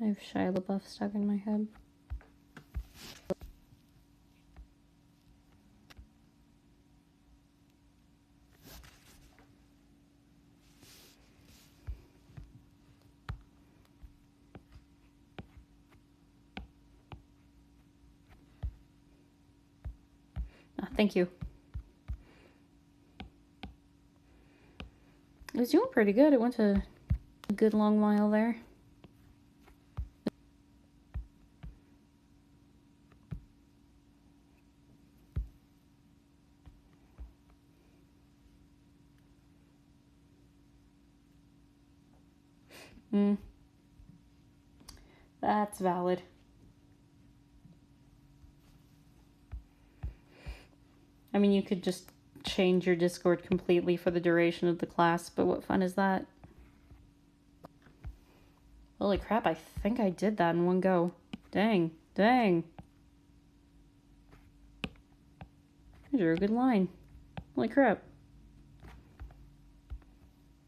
I have Shia LaBeouf stuck in my head. Thank you. It was doing pretty good. It went to a good long while there. That's valid. I mean, you could just change your Discord completely for the duration of the class, but what fun is that? Holy crap, I think I did that in one go. Dang. I drew a good line. Holy crap.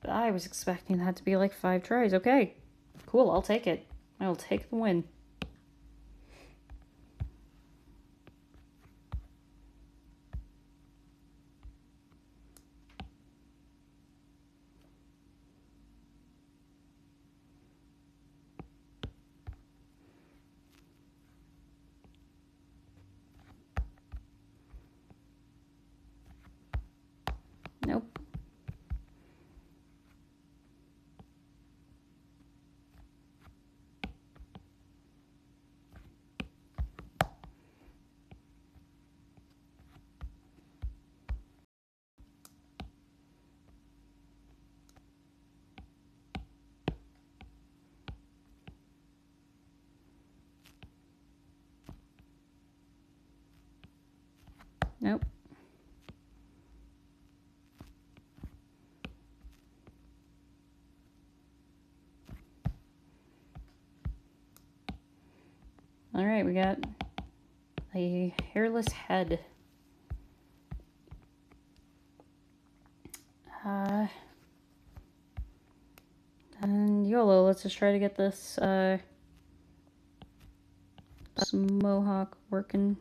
I was expecting that to be like 5 tries. Okay. Cool, I'll take it. I'll take the win. Nope. Nope. Alright, we got a hairless head. And YOLO, let's just try to get this mohawk working.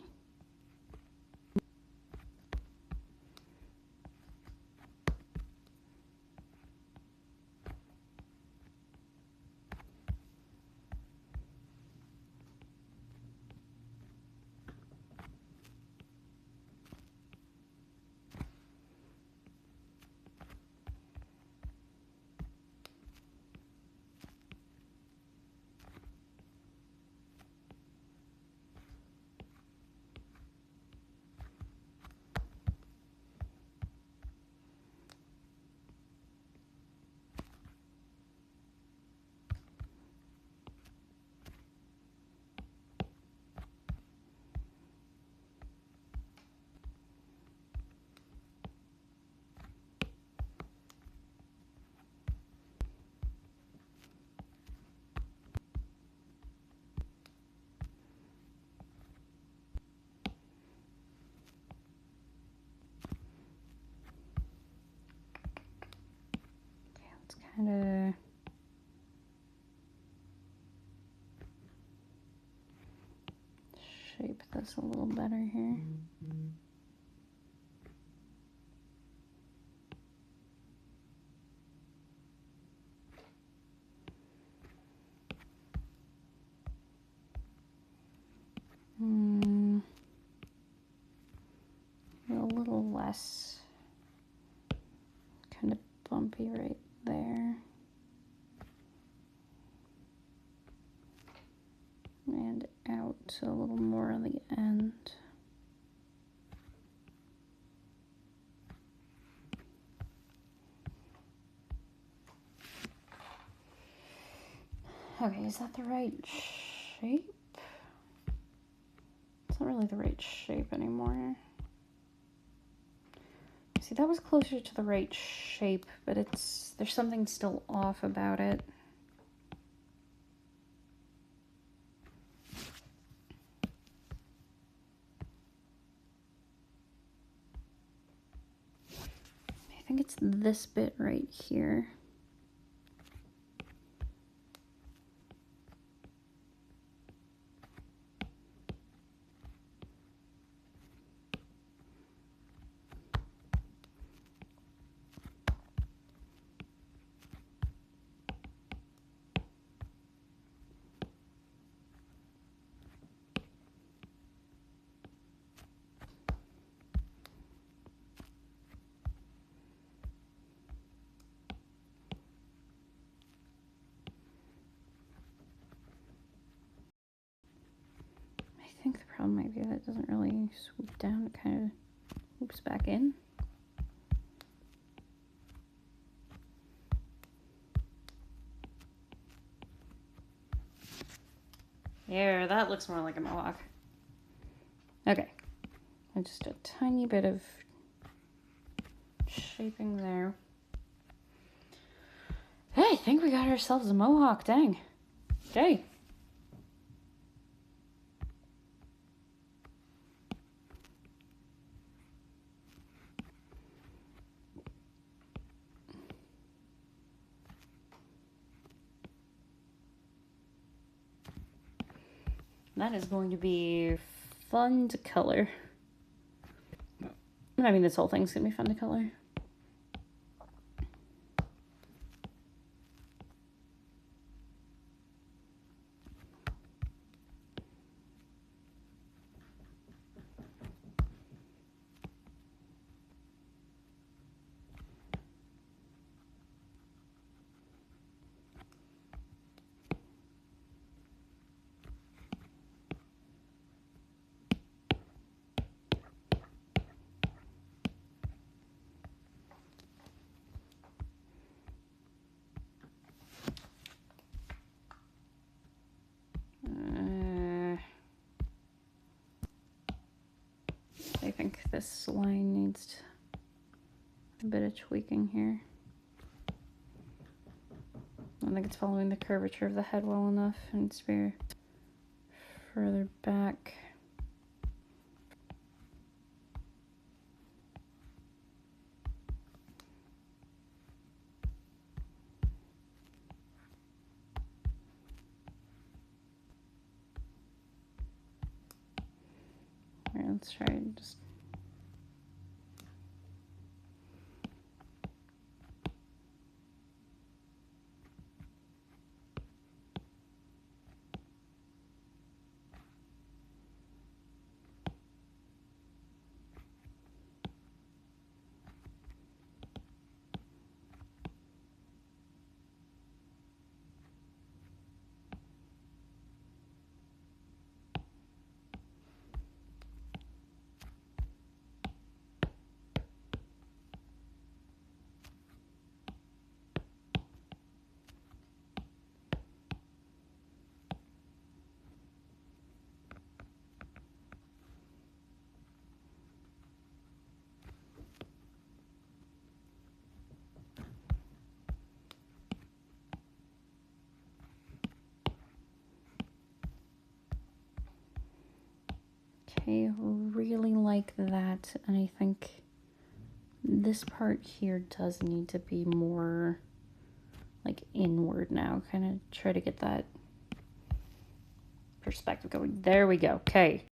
Kind of shape this a little better here. A little less kind of bumpy right there. And out a little more on the end. Okay, is that the right shape? It's not really the right shape anymore. See, that was closer to the right shape, but there's something still off about it. I think it's this bit right here. problem might be that it doesn't really swoop down. It kind of swoops back in. There, that looks more like a mohawk. Okay. And just a tiny bit of shaping there. Hey, I think we got ourselves a mohawk, dang. Okay. That is going to be fun to color. I mean, this whole thing's going to be fun to color. I think this line needs a bit of tweaking here. I think it's following the curvature of the head well enough, and it's very further back. All right, let's try and just. Okay, really like that, and I think this part here does need to be more like inward now. Kind of try to get that perspective going. There we go. Okay.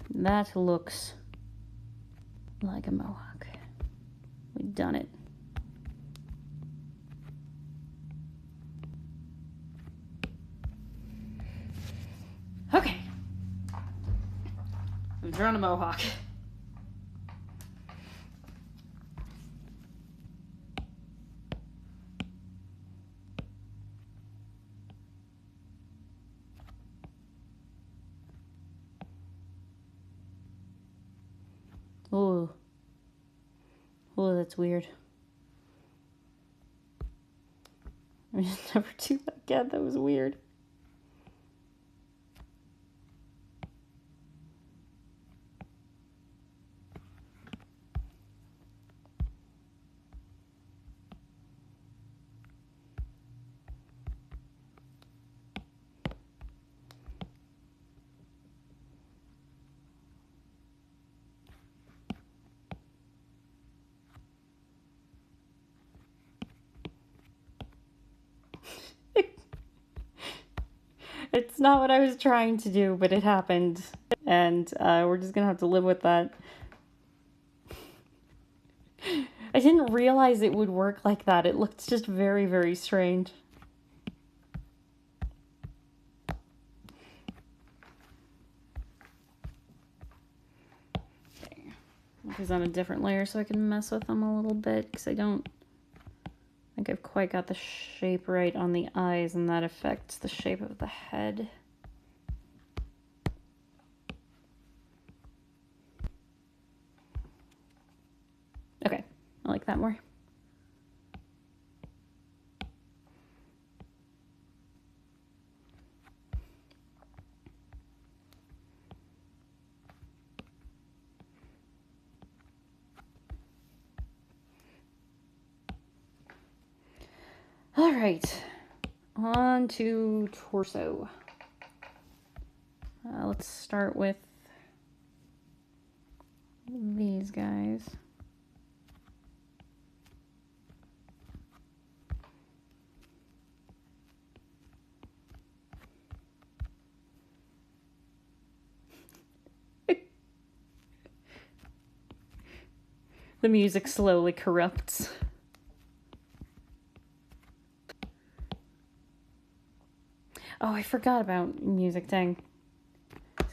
That looks like a mohawk. We've done it. Okay. We've drawn a mohawk. Oh. Oh, that's weird. I just never do that again. That was weird. It's not what I was trying to do, but it happened. And we're just gonna have to live with that. I didn't realize it would work like that. It looked just very, very strange. Okay. These on a different layer so I can mess with them a little bit, because I don't think I've quite got the shape right on the eyes, and that affects the shape of the head. that more. All right, on to torso. Let's start with these guys. The music slowly corrupts. Oh, I forgot about music, dang.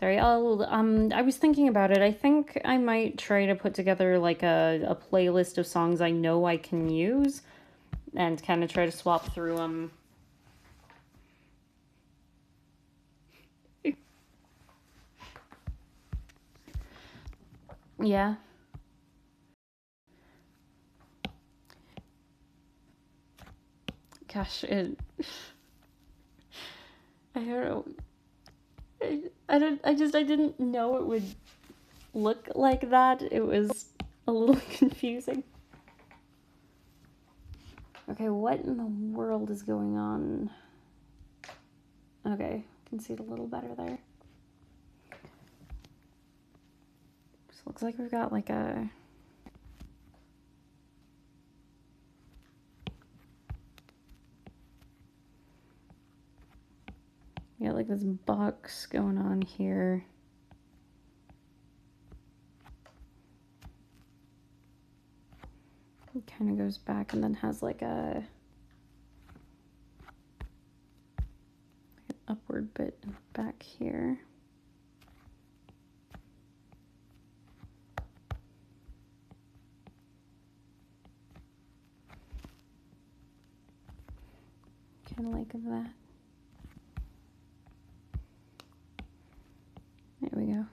Sorry, I was thinking about it. I think I might try to put together like a playlist of songs I know I can use and kind of try to swap through them. Yeah. Gosh, I don't know. I didn't know it would look like that. It was a little confusing. Okay, what in the world is going on? Okay, can see it a little better there. So looks like we've got like a... Yeah, like this box going on here. It kind of goes back and then has like an upward bit back here. Kind of like that. There we go.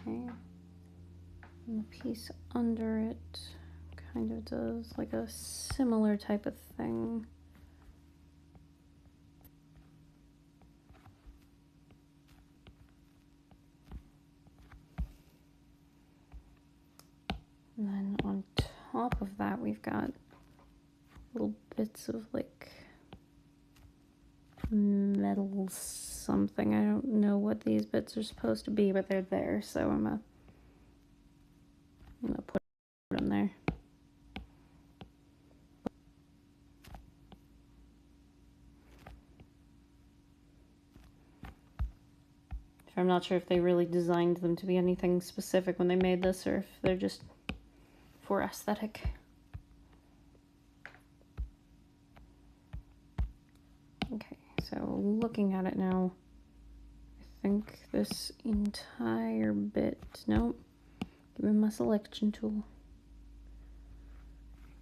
Okay. And the piece under it kind of does like a similar type of thing. And then on top of that, we've got little bits of like metal something. I don't know what these bits are supposed to be, but they're there, so I'm gonna put them there. I'm not sure if they really designed them to be anything specific when they made this, or if they're just for aesthetic. Okay, so looking at it now, I think this entire bit, nope, give me my selection tool.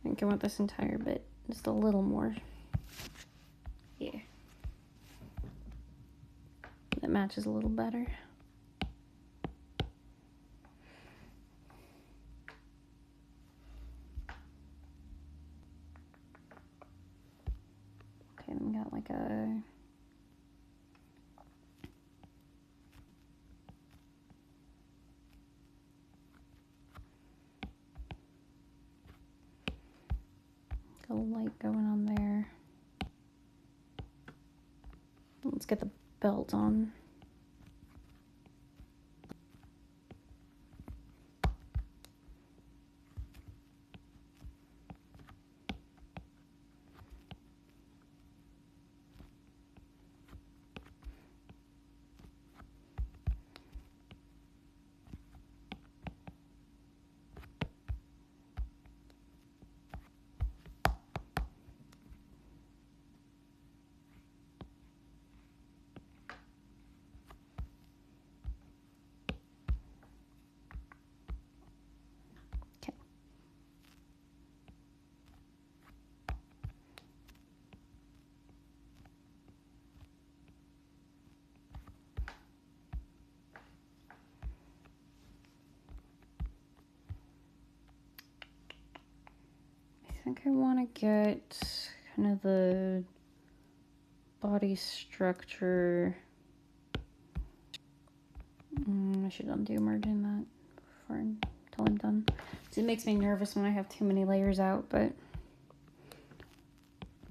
I think I want this entire bit just a little more. Yeah. That matches a little better. Okay, then we got like a... a light going on there. Let's get the belt on. think I want to get kind of the body structure. I should undo merging that until I'm done. It makes me nervous when I have too many layers out, but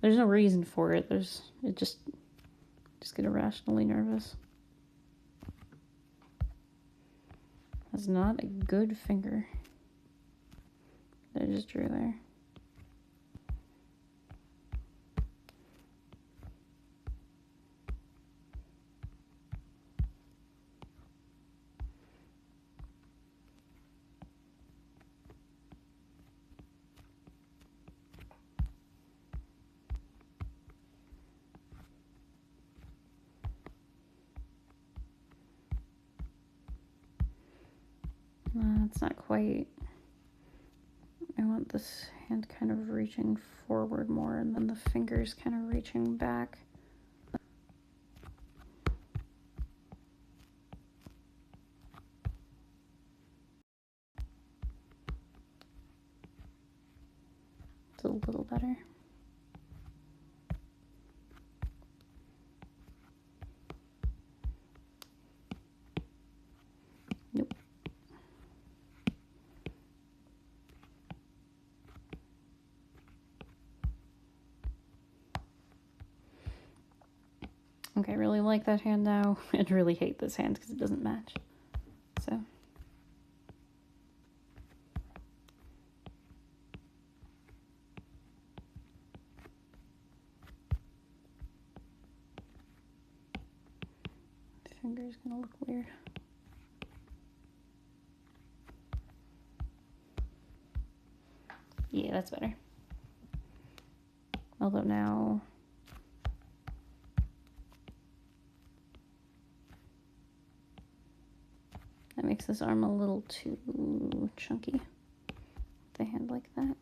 there's no reason for it. It just get irrationally nervous. That's not a good finger that I just drew there. It's not quite. I want this hand kind of reaching forward more and then the fingers kind of reaching back. It's a little better. Nope. Okay, I really like that hand now. I really hate this hand because it doesn't match. So. The finger's gonna look weird. Yeah, that's better. Although now that makes this arm a little too chunky. The hand like that.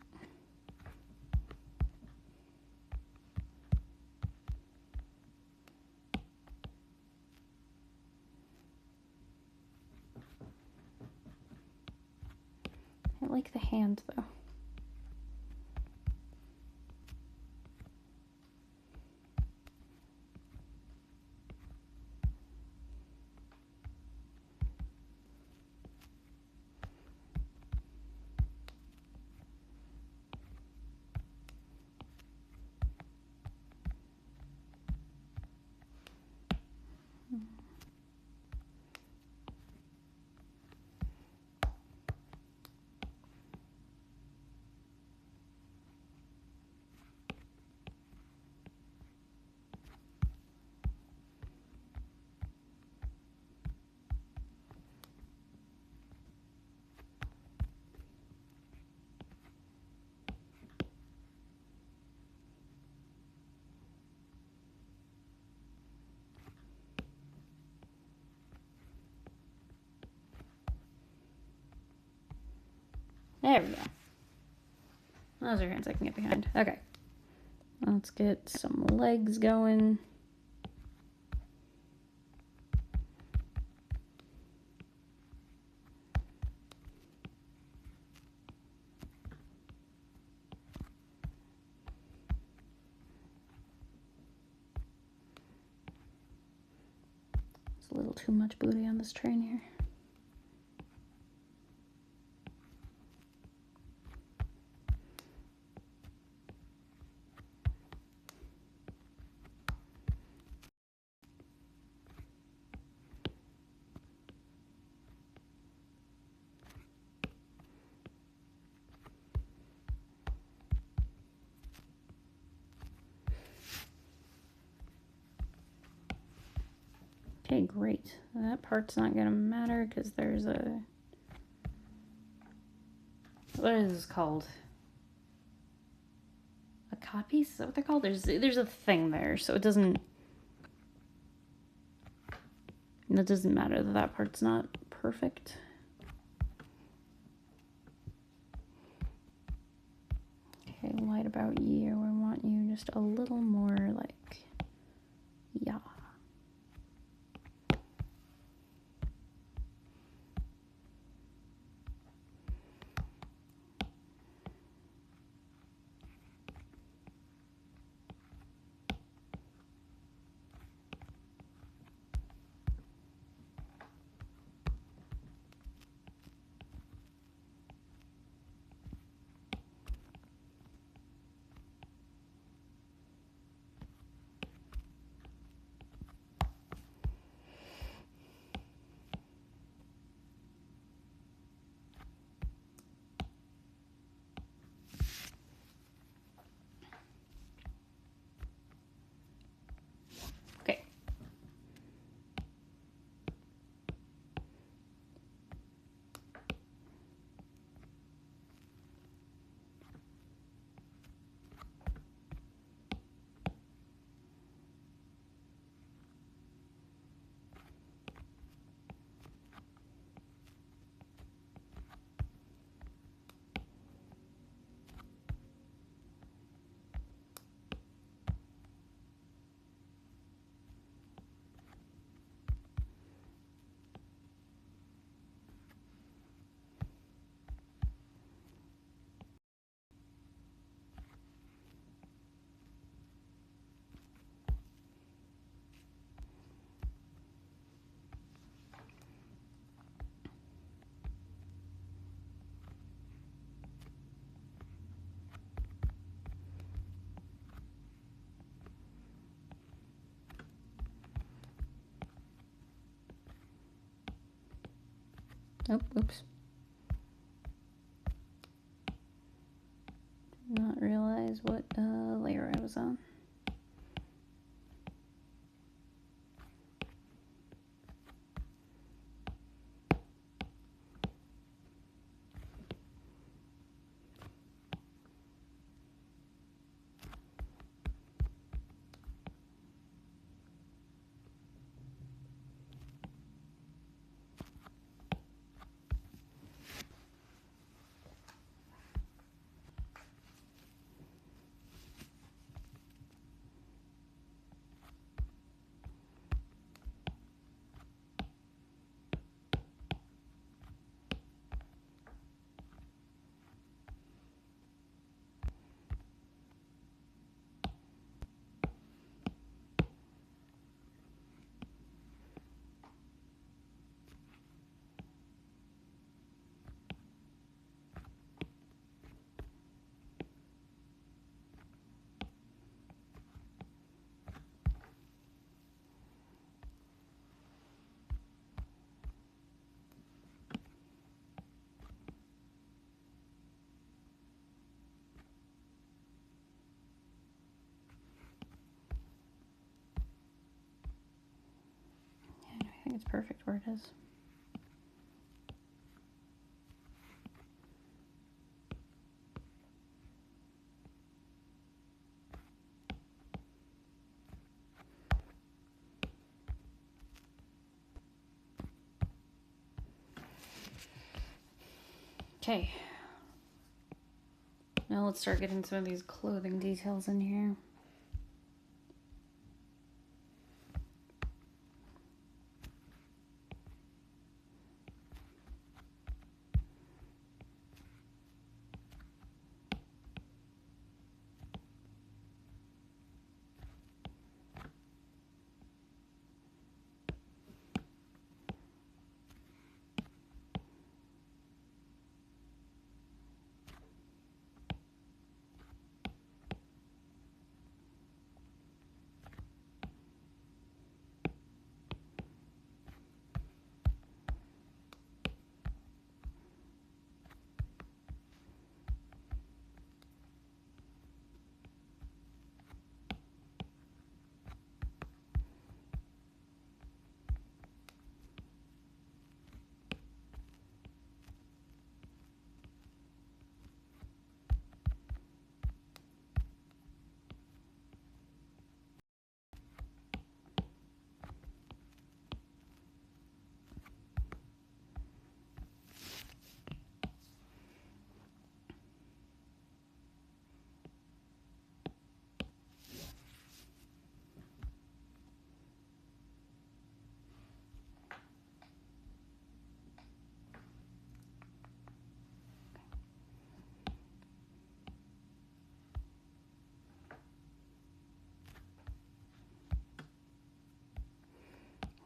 I like the hand though. There we go. Those are hands I can get behind. Okay. Let's get some legs going. There's a little too much booty on this train here. Okay, great. That part's not gonna matter because there's a... What is this called? A codpiece? Is that what they're called? There's a thing there, so it doesn't... It doesn't matter that that part's not perfect. Okay, light about you. I want you just a little more like... Yeah. Oh, oops. Did not realize what layer I was on. I think it's perfect where it is. Okay. Now let's start getting some of these clothing details in here.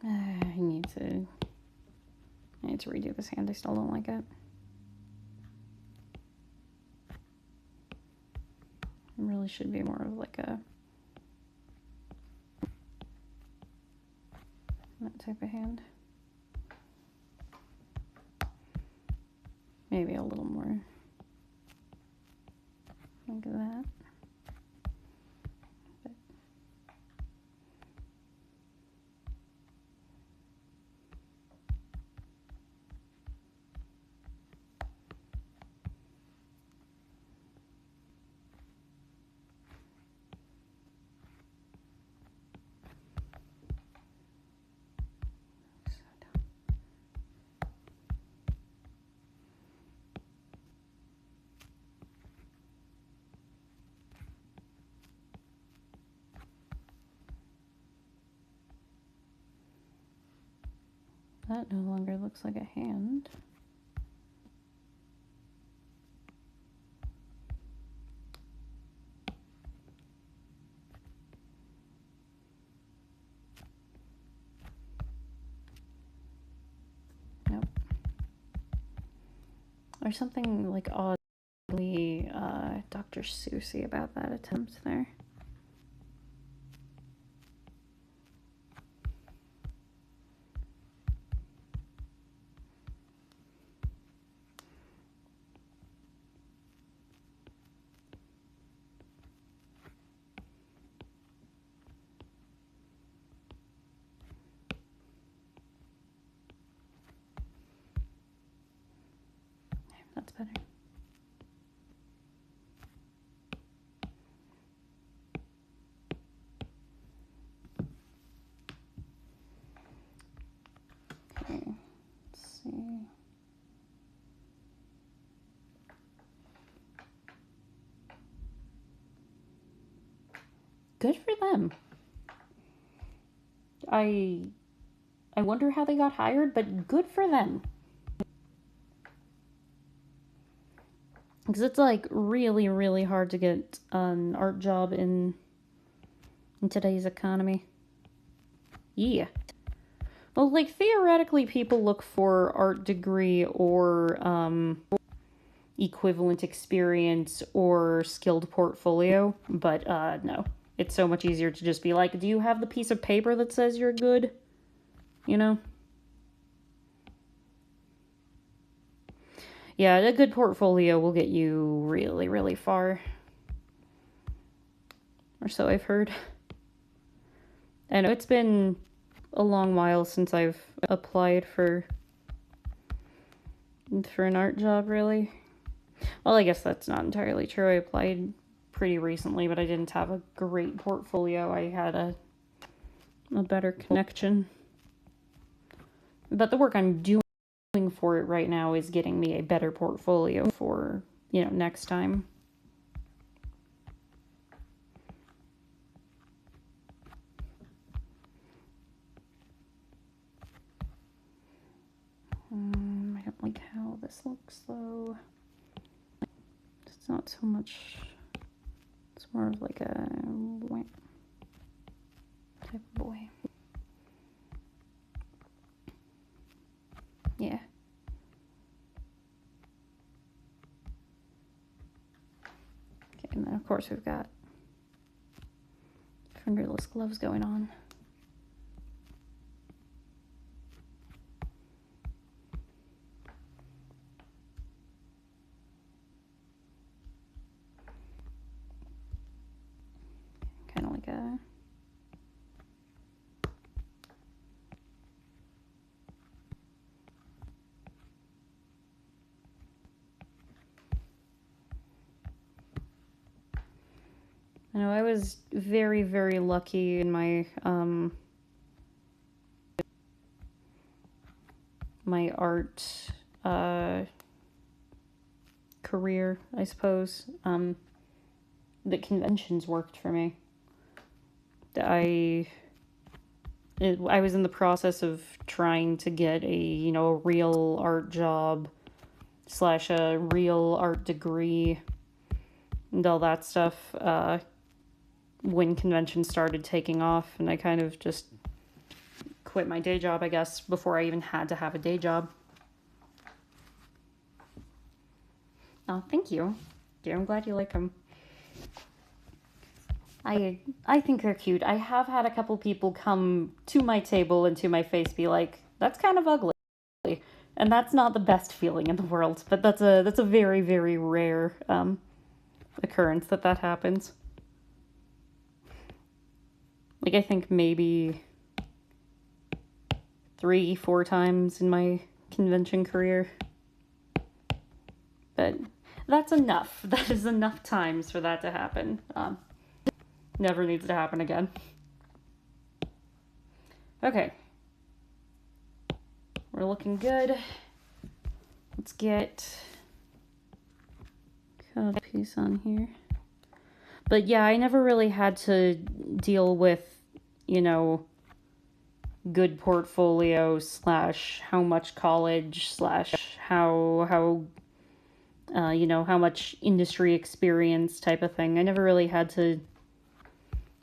I need to redo this hand. I still don't like it. It really should be more of like a that type of hand. Maybe a little more like that. That no longer looks like a hand. Nope. There's something like oddly Dr. Seussy about that attempt there. that's better. Okay, let's see. Good for them. I wonder how they got hired, but good for them. Because it's like really, really hard to get an art job in today's economy. Yeah. Well, like theoretically, people look for art degree or equivalent experience or skilled portfolio, but no. It's so much easier to just be like, do you have the piece of paper that says you're good? You know? Yeah, a good portfolio will get you really, really far. Or so I've heard. I know it's been a long while since I've applied for an art job, really. Well, I guess that's not entirely true. I applied pretty recently, but I didn't have a great portfolio. I had a better connection. But the work I'm doing for it right now is getting me a better portfolio for, next time. I don't like how this looks, though. It's not so much... It's more of like a type of boy. Yeah. Okay, and then of course we've got fingerless gloves going on. Kind of like a... I know I was very, very lucky in my my art career, I suppose. The conventions worked for me. I was in the process of trying to get a real art job / a real art degree and all that stuff when conventions started taking off, and I kind of just quit my day job, I guess, before I even had to have a day job. Oh, thank you. Dear, I'm glad you like them. I think they're cute. I have had a couple people come to my table and to my face be like, that's kind of ugly. And that's not the best feeling in the world, but that's a very, very rare occurrence that happens. Like, I think maybe 3-4 times in my convention career. But that's enough. That is enough times for that to happen. Never needs to happen again. Okay. We're looking good. Let's get a piece on here. But yeah, I never really had to deal with, good portfolio / how much college / how how much industry experience type of thing. I never really had to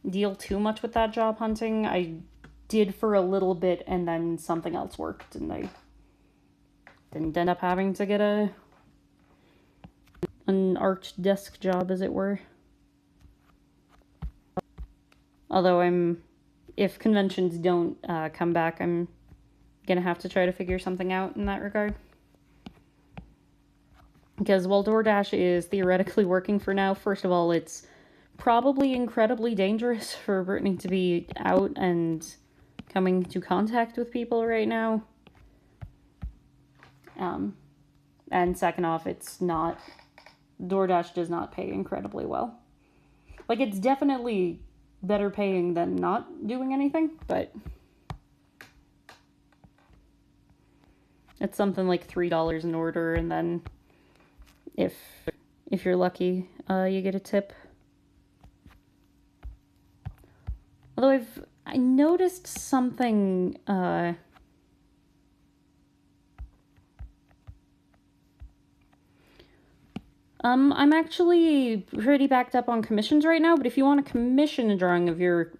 deal too much with that job hunting. I did for a little bit, and then something else worked, and I didn't end up having to get an art desk job, as it were. Although if conventions don't come back, I'm gonna have to try to figure something out in that regard. Because while DoorDash is theoretically working for now, first of all, it's probably incredibly dangerous for Brittany to be out and coming into contact with people right now. And second off, it's not, DoorDash does not pay incredibly well. Like, it's definitely better paying than not doing anything, but it's something like $3 an order, and then if you're lucky, you get a tip. Although I noticed something, I'm actually pretty backed up on commissions right now, but if you want to commission a drawing of your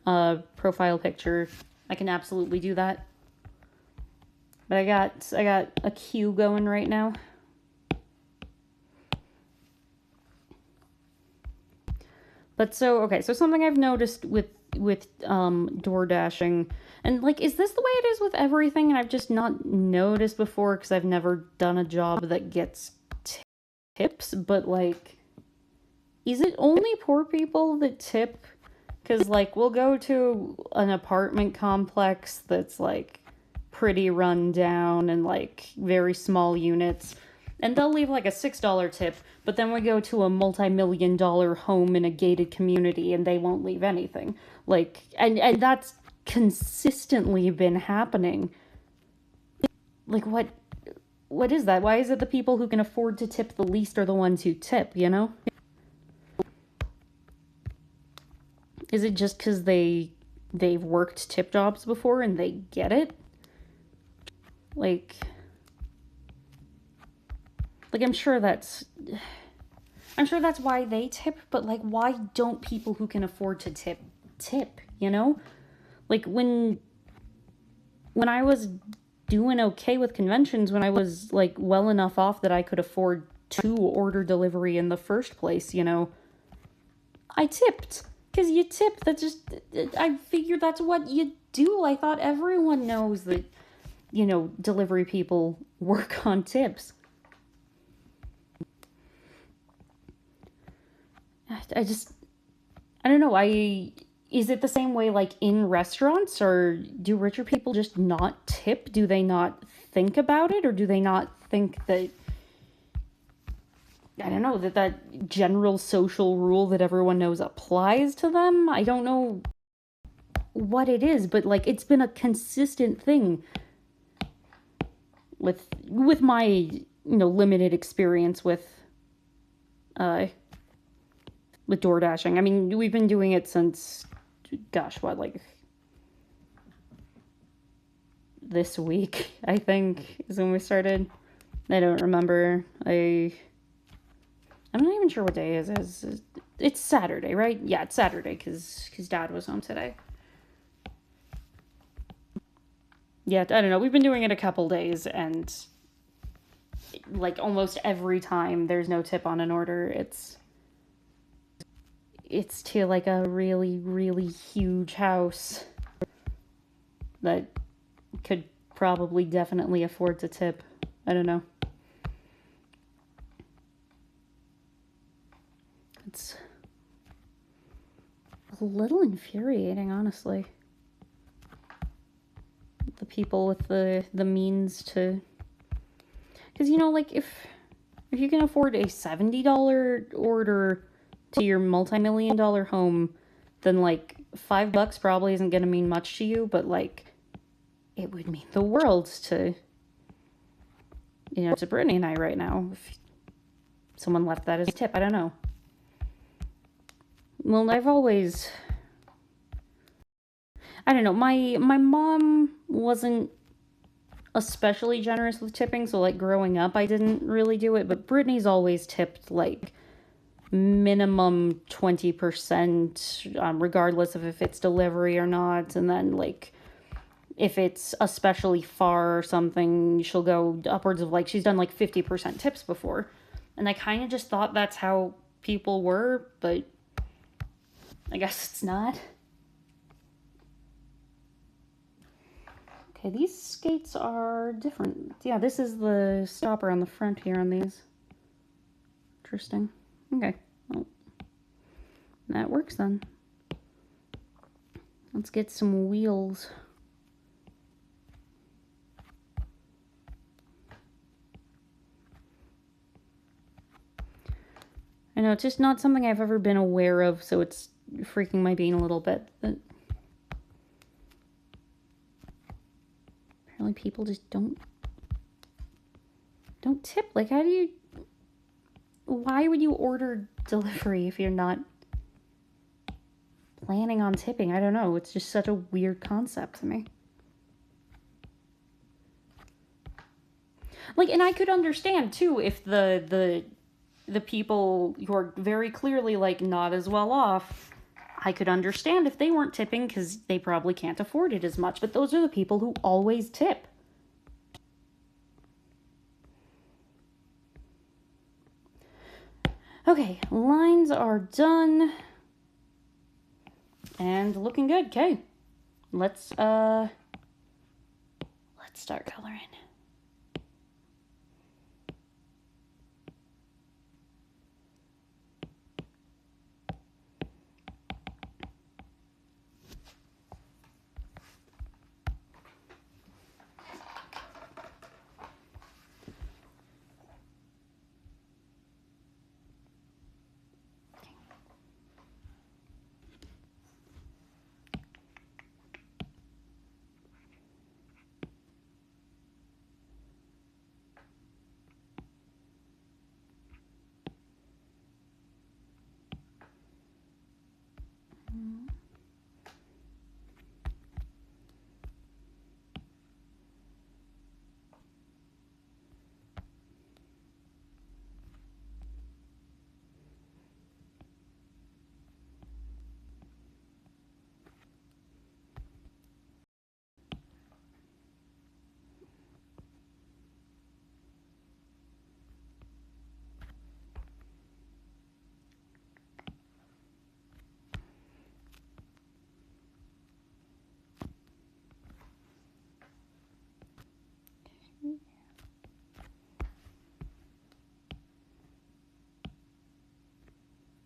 profile picture, I can absolutely do that. But I got a queue going right now. But so something I've noticed with door dashing, and like, is this the way it is with everything and I've just not noticed before because I've never done a job that gets tips, but like, is it only poor people that tip? Because like, we'll go to an apartment complex that's like pretty run down and like very small units, and they'll leave like a $6 tip, but then we go to a multi-million-dollar home in a gated community and they won't leave anything. Like, and that's consistently been happening. Like, what is that? Why is it the people who can afford to tip the least are the ones who tip, you know? Is it just because they've worked tip jobs before and they get it? Like I'm sure that's why they tip, but like, why don't people who can afford to tip, you know? Like, when I was doing okay with conventions, when I was like well enough off that I could afford to order delivery in the first place, you know, I tipped. Because you tip, I figured that's what you do. I thought everyone knows that, you know, delivery people work on tips. I don't know. Is it the same way like in restaurants, or do richer people just not tip? Do they not think about it, or do they not think that, I don't know, that general social rule that everyone knows applies to them? I don't know what it is, but like, it's been a consistent thing with my, you know, limited experience with door dashing. I mean, we've been doing it since, gosh, what, like this week, I think, is when we started. I don't remember. I'm not even sure what day it is. It's Saturday, right? Yeah, it's Saturday, because Dad was home today. Yeah, I don't know. We've been doing it a couple days, and like almost every time there's no tip on an order, it's to like a really, really huge house that could probably definitely afford to tip. I don't know. It's a little infuriating, honestly. The people with the means to, because, you know, like, if you can afford a $70 order to your multi-million-dollar home, then like $5 probably isn't gonna mean much to you, but like, it would mean the world to, you know, to Brittany and I right now if someone left that as a tip. I don't know. Well, I don't know, my mom wasn't especially generous with tipping, so like growing up I didn't really do it, but Brittany's always tipped like minimum 20%, regardless of if it's delivery or not, and then like if it's especially far or something, she'll go upwards of like, she's done like 50% tips before, and I kind of just thought that's how people were, but I guess it's not. Okay, these skates are different. Yeah, this is the stopper on the front here on these. Interesting. Okay, well, that works then. Let's get some wheels. I know, it's just not something I've ever been aware of, so it's freaking my bean a little bit. But apparently people just don't tip. Like, how do you... Why would you order delivery if you're not planning on tipping? I don't know. It's just such a weird concept to me. Like, and I could understand, too, if the people who are very clearly, like, not as well off, I could understand if they weren't tipping because they probably can't afford it as much. But those are the people who always tip. Okay, lines are done. And looking good. Okay. Let's start coloring.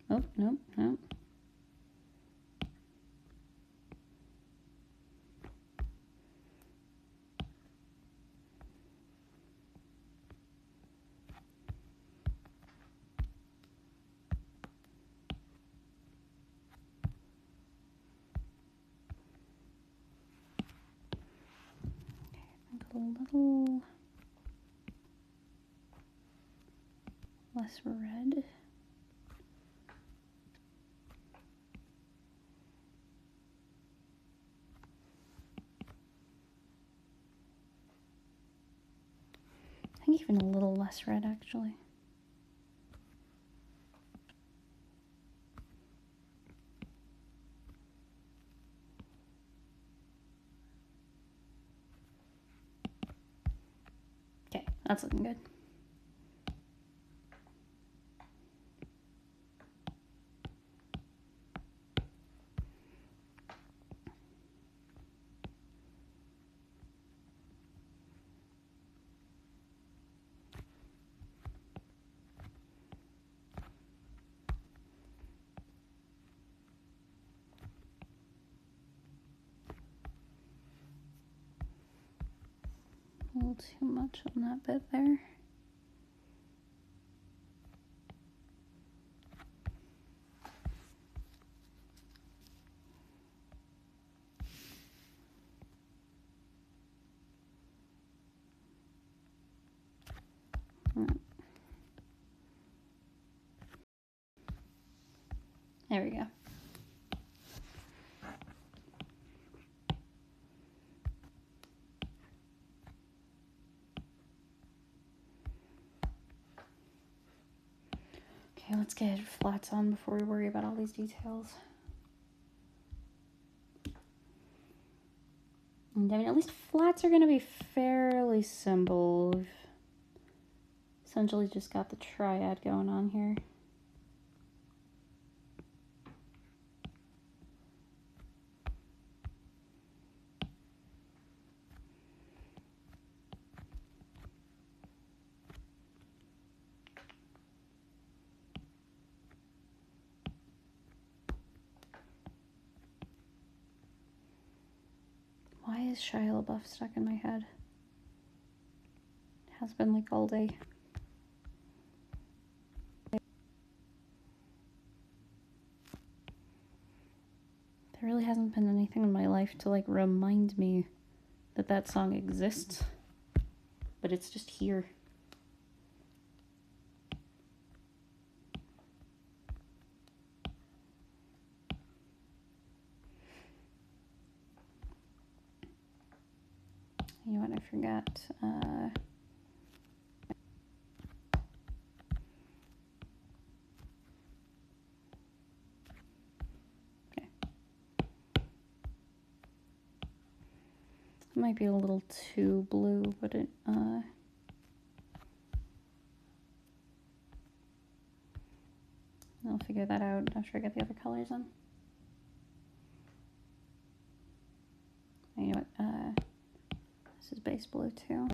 Oh, no, no. A little less red. I think even a little less red, actually. Okay, that's looking good. A little too much on that bit there. There we go. Okay, let's get flats on before we worry about all these details. And I mean, at least flats are going to be fairly simple. We've essentially just got the triad going on here. Why is Shia LaBeouf stuck in my head? It has been like all day. really hasn't been anything in my life to, like, remind me that that song exists. But it's just here. You know what, I forgot. Okay. It might be a little too blue, but it, I'll figure that out after I get the other colors in. You know what, this is base blue too.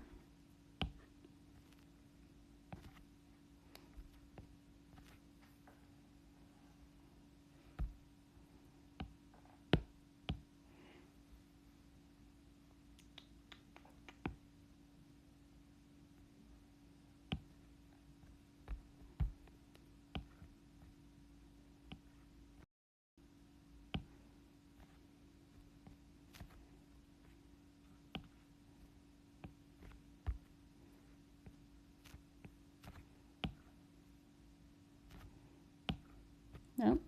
Nope.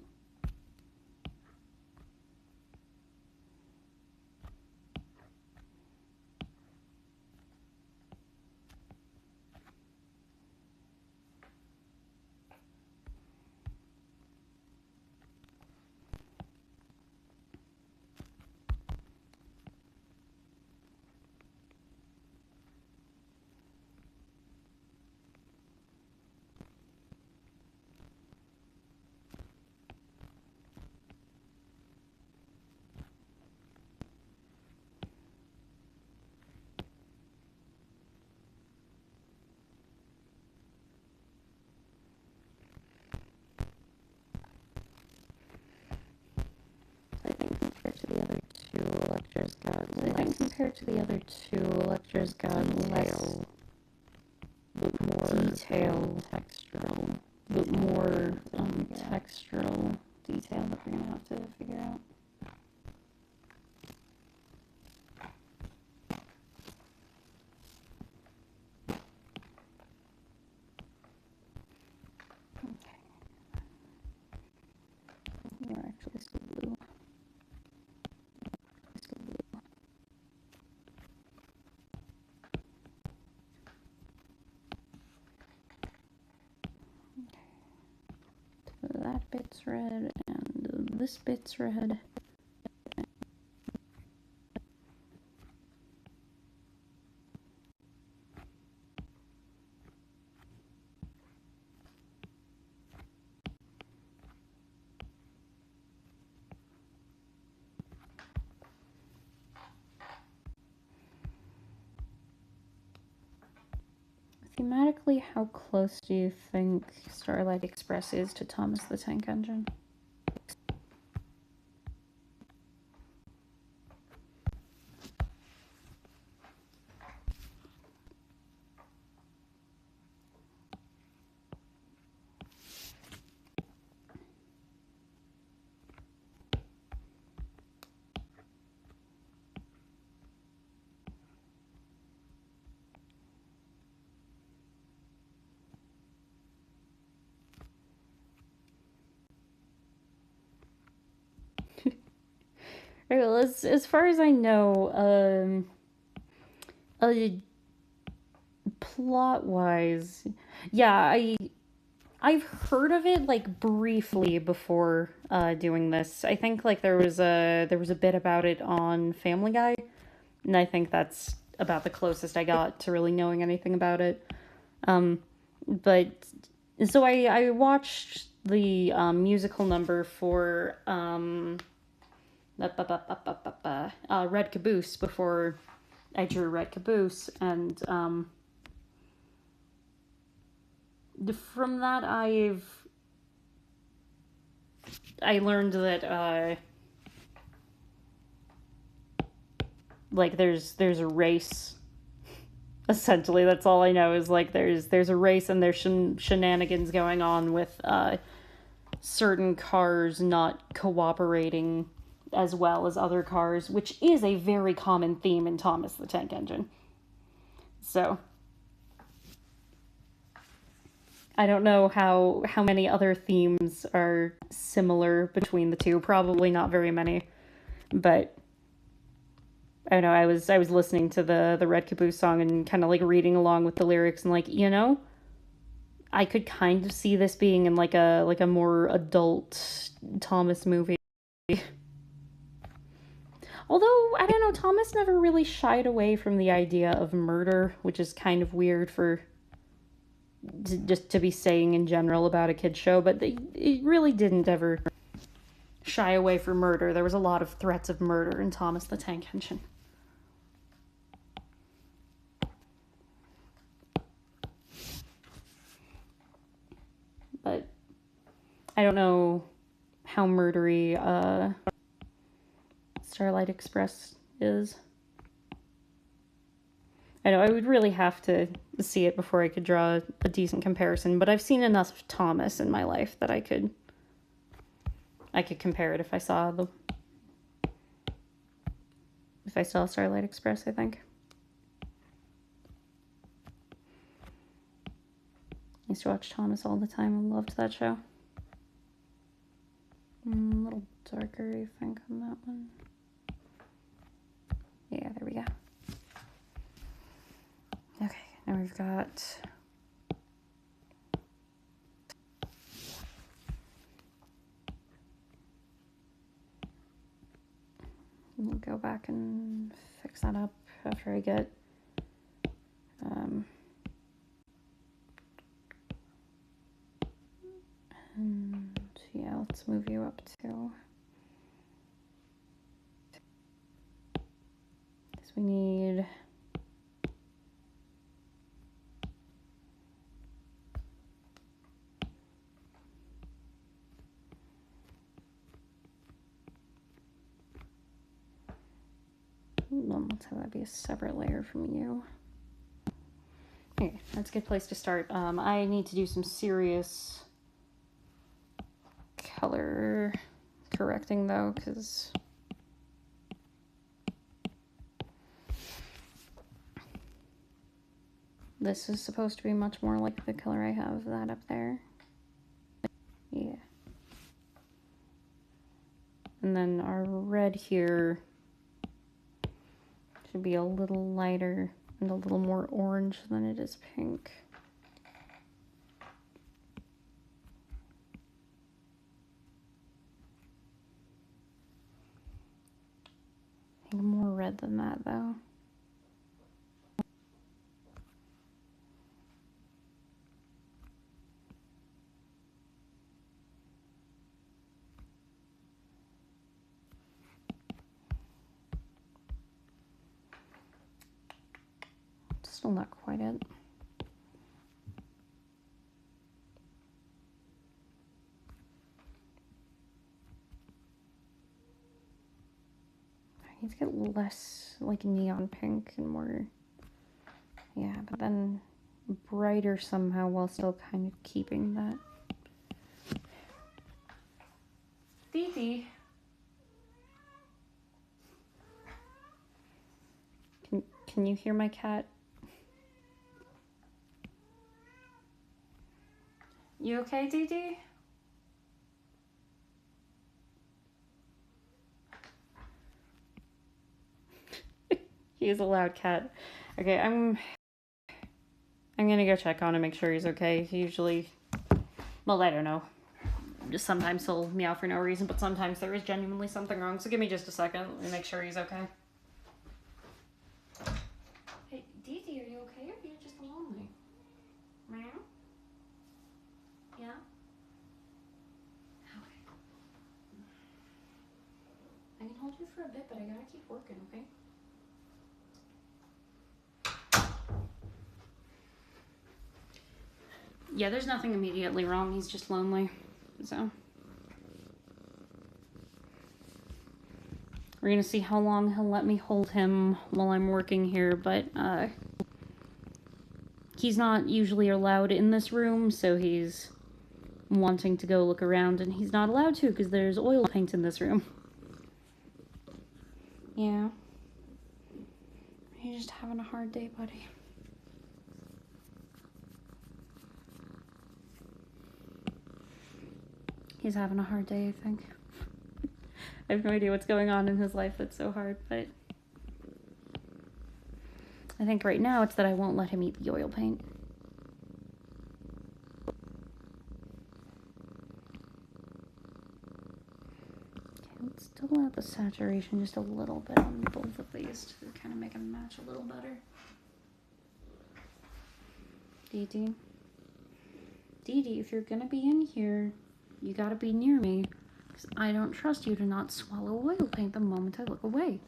I think compared to the other two, Electra's got less. I think compared to the other two, Electra's got less, but more detail, textural, but more textural detail that we're gonna have to figure out. Okay. We're actually still blue. Still blue. Okay. That bit's red and this bit's red. Thematically, how close do you think Starlight Express is to Thomas the Tank Engine? Right, well, as far as I know, plot-wise, yeah, I've heard of it like briefly before doing this. I think like there was a bit about it on Family Guy, and I think that's about the closest I got to really knowing anything about it. But so I watched the musical number for Red Caboose before I drew Red Caboose, and from that I learned that like there's a race. Essentially, that's all I know is like there's a race and there's shenanigans going on with certain cars not cooperating as well as other cars, which is a very common theme in Thomas the Tank Engine. So I don't know how many other themes are similar between the two. Probably not very many, but I don't know. I was listening to the Red Caboose song and kind of like reading along with the lyrics and like, you know, I could kind of see this being in like a more adult Thomas movie. Although, I don't know, Thomas never really shied away from the idea of murder, which is kind of weird for just to be saying in general about a kid's show, but it really didn't ever shy away from murder. There was a lot of threats of murder in Thomas the Tank Engine. But I don't know how murdery Starlight Express is. I know I would really have to see it before I could draw a decent comparison, but I've seen enough of Thomas in my life that I could compare it if I saw Starlight Express, I think. I used to watch Thomas all the time and loved that show. A little darker, I think, on that one. Yeah, there we go. Okay, now we've got... We'll go back and fix that up after I get... and yeah, let's move you up to... Because we need... Let's have that be a separate layer from you. Okay, that's a good place to start. I need to do some serious color correcting though, because this is supposed to be much more like the color I have that up there. Yeah. And then our red here should be a little lighter and a little more orange than it is pink. I think more red than that though. Still not quite it. I need to get less like neon pink and more, yeah, but then brighter somehow while still kind of keeping that. Dee Dee. Can you hear my cat? You okay, Dee Dee? He is a loud cat. Okay, I'm gonna go check on him, make sure he's okay. He usually, well, I don't know. Just sometimes he'll meow for no reason, but sometimes there is genuinely something wrong. So give me just a second. Let me make sure he's okay. Hey, Dee Dee, are you okay? Or are you just lonely? Meow? Yeah? Okay. I can hold you for a bit, but I gotta keep working, okay? Yeah, there's nothing immediately wrong. He's just lonely. So we're gonna see how long he'll let me hold him while I'm working here, but he's not usually allowed in this room, so he's wanting to go look around, and he's not allowed to because there's oil paint in this room. Yeah. You're just having a hard day, buddy. He's having a hard day, I think. I have no idea what's going on in his life that's so hard, but I think right now it's that I won't let him eat the oil paint. Okay, let's double out the saturation just a little bit on both of these to kind of make them match a little better. Dee Dee. Dee Dee, if you're gonna be in here, you gotta be near me, because I don't trust you to not swallow oil paint the moment I look away.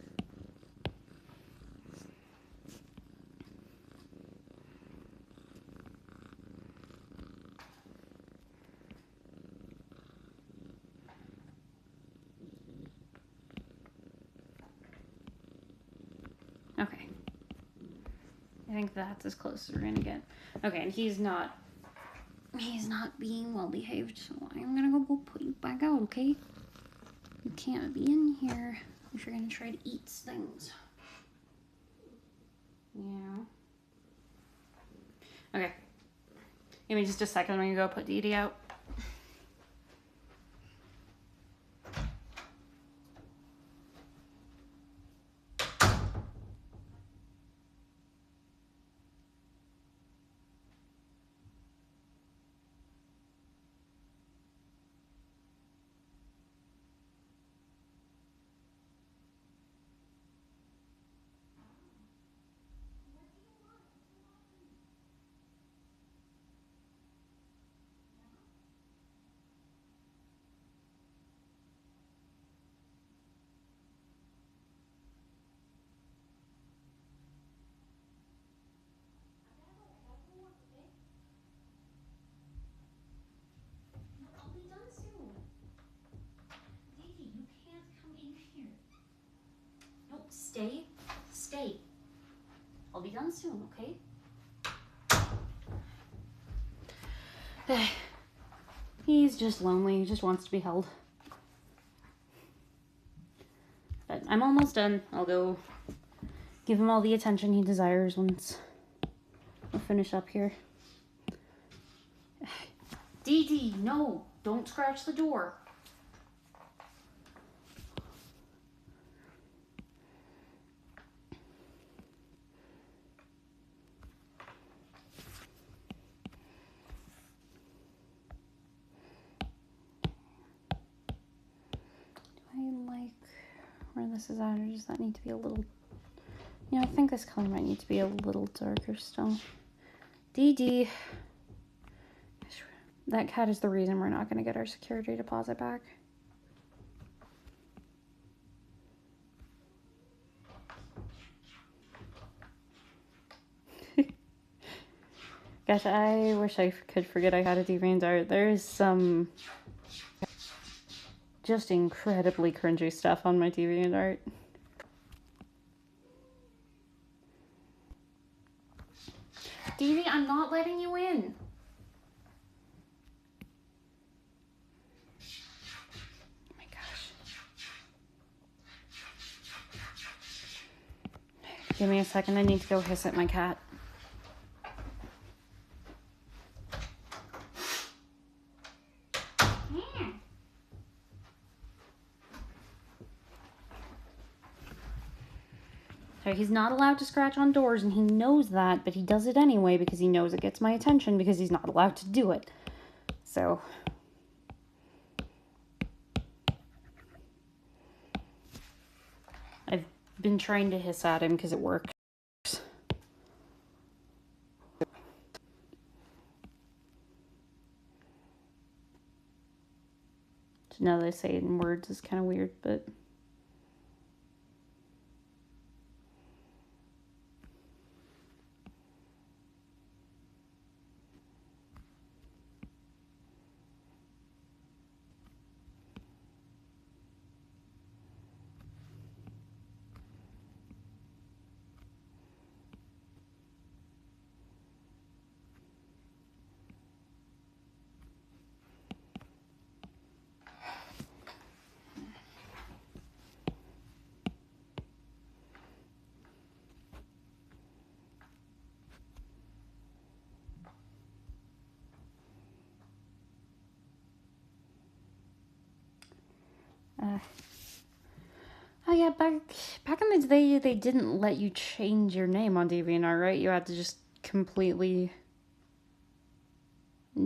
Okay. I think that's as close as we're gonna get. Okay, and he's not being well behaved, so I'm gonna go put you back out, okay? You can't be in here if you're gonna try to eat things. Yeah. Okay. Give me just a second. I'm gonna go put Dee Dee out. I'll be done soon. Dee Dee, you can't come in here. No, stay. Stay. I'll be done soon, okay? He's just lonely. He just wants to be held. But I'm almost done. I'll go give him all the attention he desires once we'll finish up here. Dee Dee, no! Don't scratch the door. Do I like where this is at, or does that need to be a little... Yeah, I think this color might need to be a little darker still. Dee Dee. That cat is the reason we're not going to get our security deposit back. Gosh, I wish I could forget I had a DeviantArt. There's some just incredibly cringy stuff on my DeviantArt. Dee Dee, I'm not letting you in. Oh my gosh. Give me a second, I need to go hiss at my cat. So he's not allowed to scratch on doors, and he knows that, but he does it anyway because he knows it gets my attention because he's not allowed to do it. So... I've been trying to hiss at him because it works. So now that I say it in words is kind of weird, but... Oh yeah, back in the day, they didn't let you change your name on DeviantArt, right? You had to just completely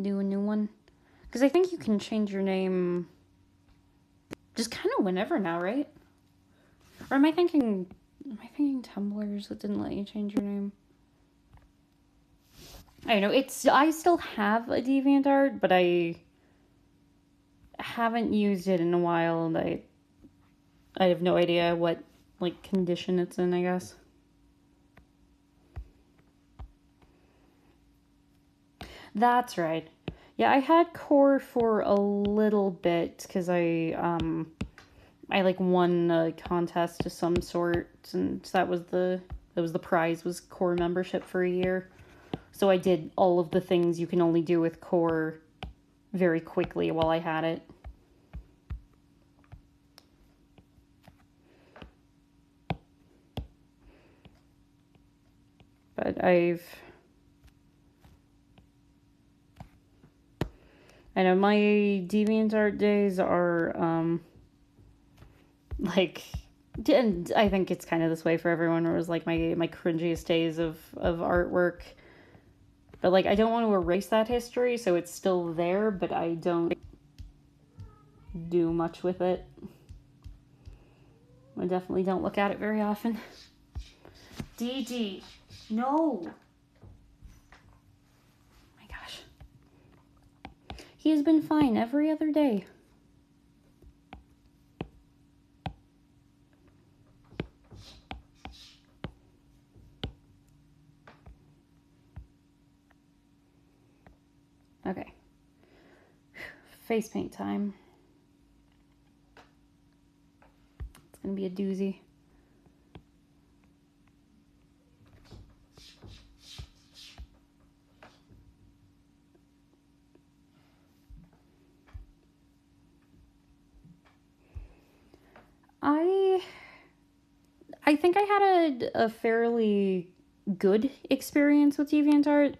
do a new one. Because I think you can change your name just kind of whenever now, right? Or am I thinking? Am I thinking Tumblrs that didn't let you change your name? I don't know. I still have a DeviantArt, but I haven't used it in a while, and I have no idea what like condition it's in, I guess. That's right. Yeah, I had core for a little bit because I like won a contest of some sort, and that was the prize, was core membership for a year. So I did all of the things you can only do with core very quickly while I had it. But I know my DeviantArt days are like, and I think it's kind of this way for everyone. Where it was like my cringiest days of artwork, but like I don't want to erase that history, so it's still there, but I don't do much with it. I definitely don't look at it very often. DD, no. My gosh, he has been fine every other day. Okay. Face paint time. It's gonna be a doozy. I think I had a fairly good experience with DeviantArt.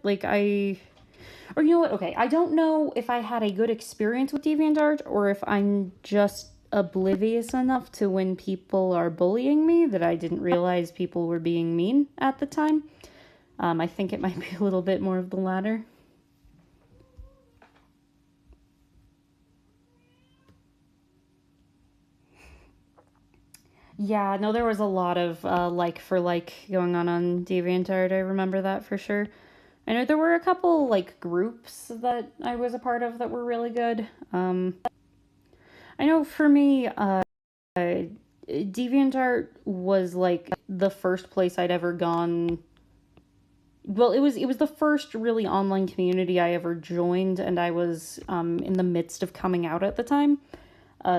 Or you know what? Okay, I don't know if I had a good experience with DeviantArt or if I'm just oblivious enough to when people are bullying me that I didn't realize people were being mean at the time. I think it might be a little bit more of the latter. Yeah, no, there was a lot of like for like going on DeviantArt. I remember that for sure. I know there were a couple like groups that I was a part of that were really good. I know for me, DeviantArt was like the first place I'd ever gone. Well, it was the first really online community I ever joined, and I was in the midst of coming out at the time.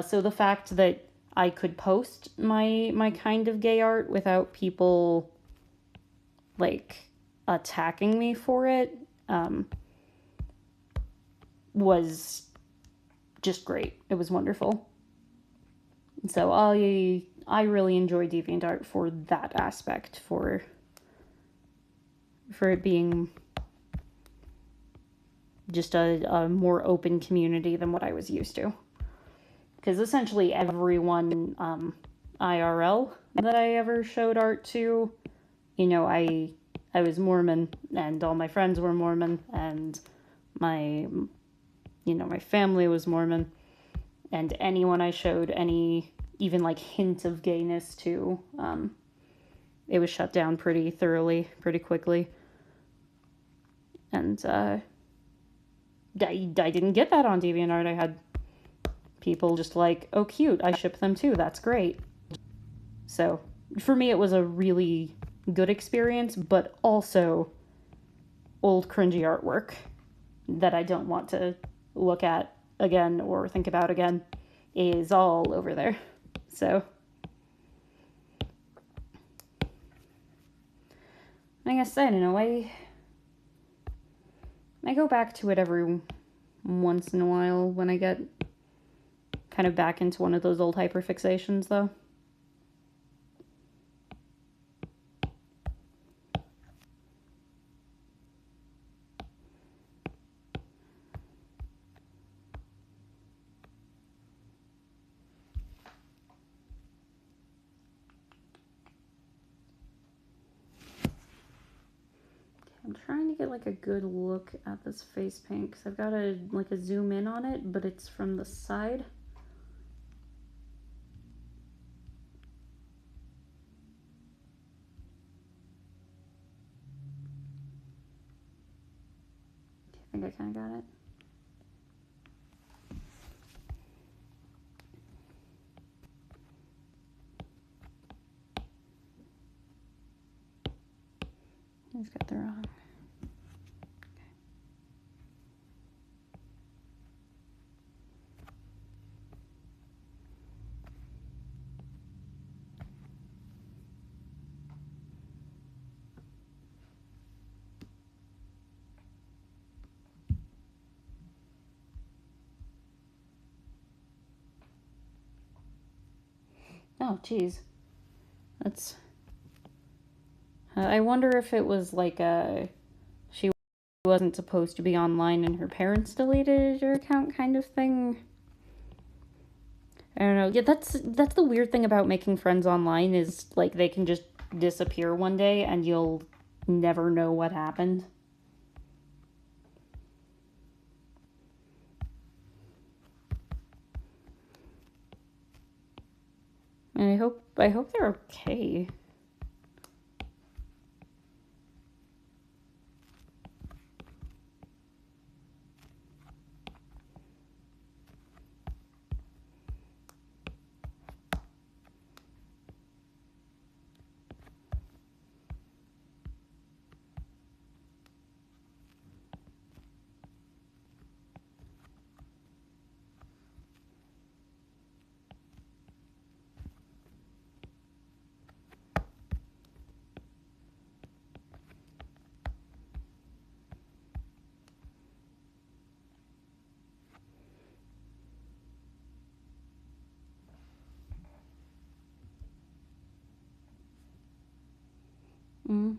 So the fact that I could post my kind of gay art without people like attacking me for it was just great. It was wonderful. So I really enjoy DeviantArt for that aspect, for it being just a more open community than what I was used to. Because essentially everyone IRL that I ever showed art to, you know, I was Mormon and all my friends were Mormon and my my family was Mormon, and anyone I showed any even like hint of gayness to, it was shut down pretty thoroughly, pretty quickly. And I didn't get that on DeviantArt. I had people just like, oh, cute, I ship them too. That's great. So for me, it was a really good experience, but also old cringy artwork that I don't want to look at again or think about again is all over there. So like I said, in a way, I go back to it every once in a while when I get kind of back into one of those old hyperfixations, though. trying to get like a good look at this face paint because I've got a zoom in on it, but it's from the side. I think I kind of got it. I just got the wrong. Oh, geez. That's... I wonder if it was like she wasn't supposed to be online and her parents deleted her account kind of thing. I don't know. Yeah, that's the weird thing about making friends online is like they can just disappear one day and you'll never know what happened. And I hope they're okay. Mm.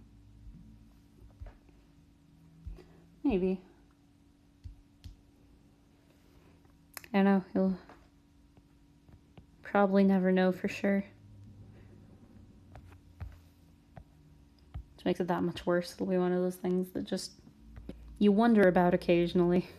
Maybe. I don't know. You'll probably never know for sure. Which makes it that much worse. It'll be one of those things that just you wonder about occasionally.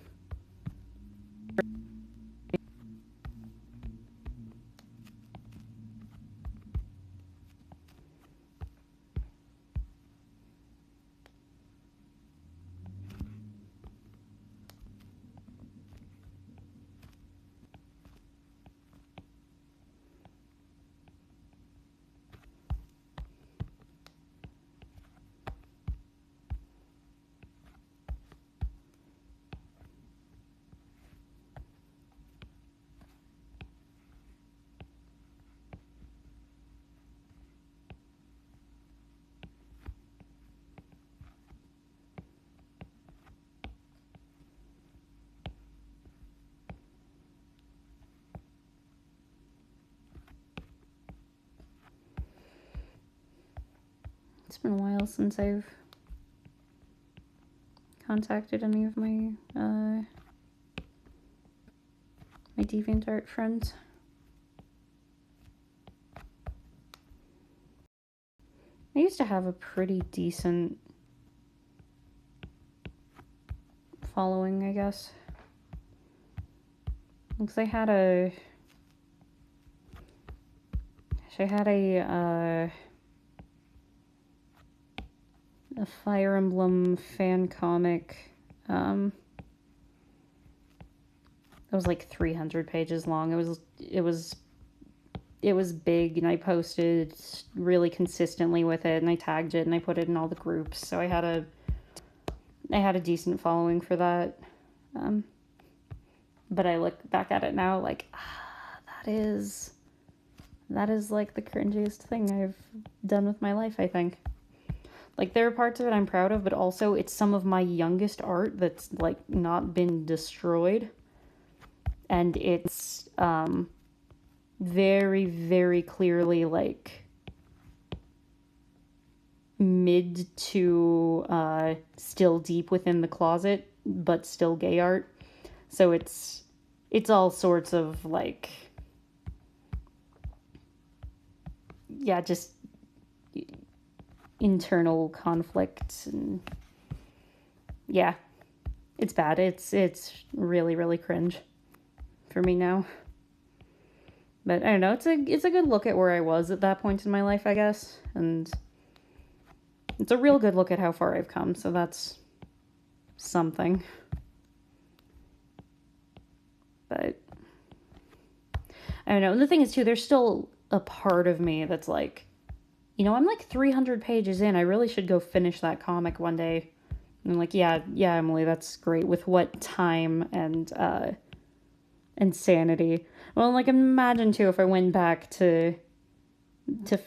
It's been a while since I've contacted any of my my DeviantArt friends. I used to have a pretty decent following, I guess. Because I had a Fire Emblem fan comic. It was like 300 pages long. It was big, and I posted really consistently with it, and I tagged it, and I put it in all the groups. So I had a decent following for that. But I look back at it now like, that is like the cringiest thing I've done with my life, I think. Like, there are parts of it I'm proud of, but also it's some of my youngest art that's like not been destroyed. And it's very, very clearly like mid to still deep within the closet, but still gay art. So it's all sorts of like, yeah, just internal conflict and Yeah, it's bad. It's really really cringe for me now. But I don't know. It's a good look at where I was at that point in my life, I guess, and it's a real good look at how far I've come. So that's something. But I don't know. And the thing is, too, there's still a part of me that's like, I'm like 300 pages in. I really should go finish that comic one day. And I'm like, yeah, Emily, that's great. With what time and sanity. Well, like imagine too if I went back to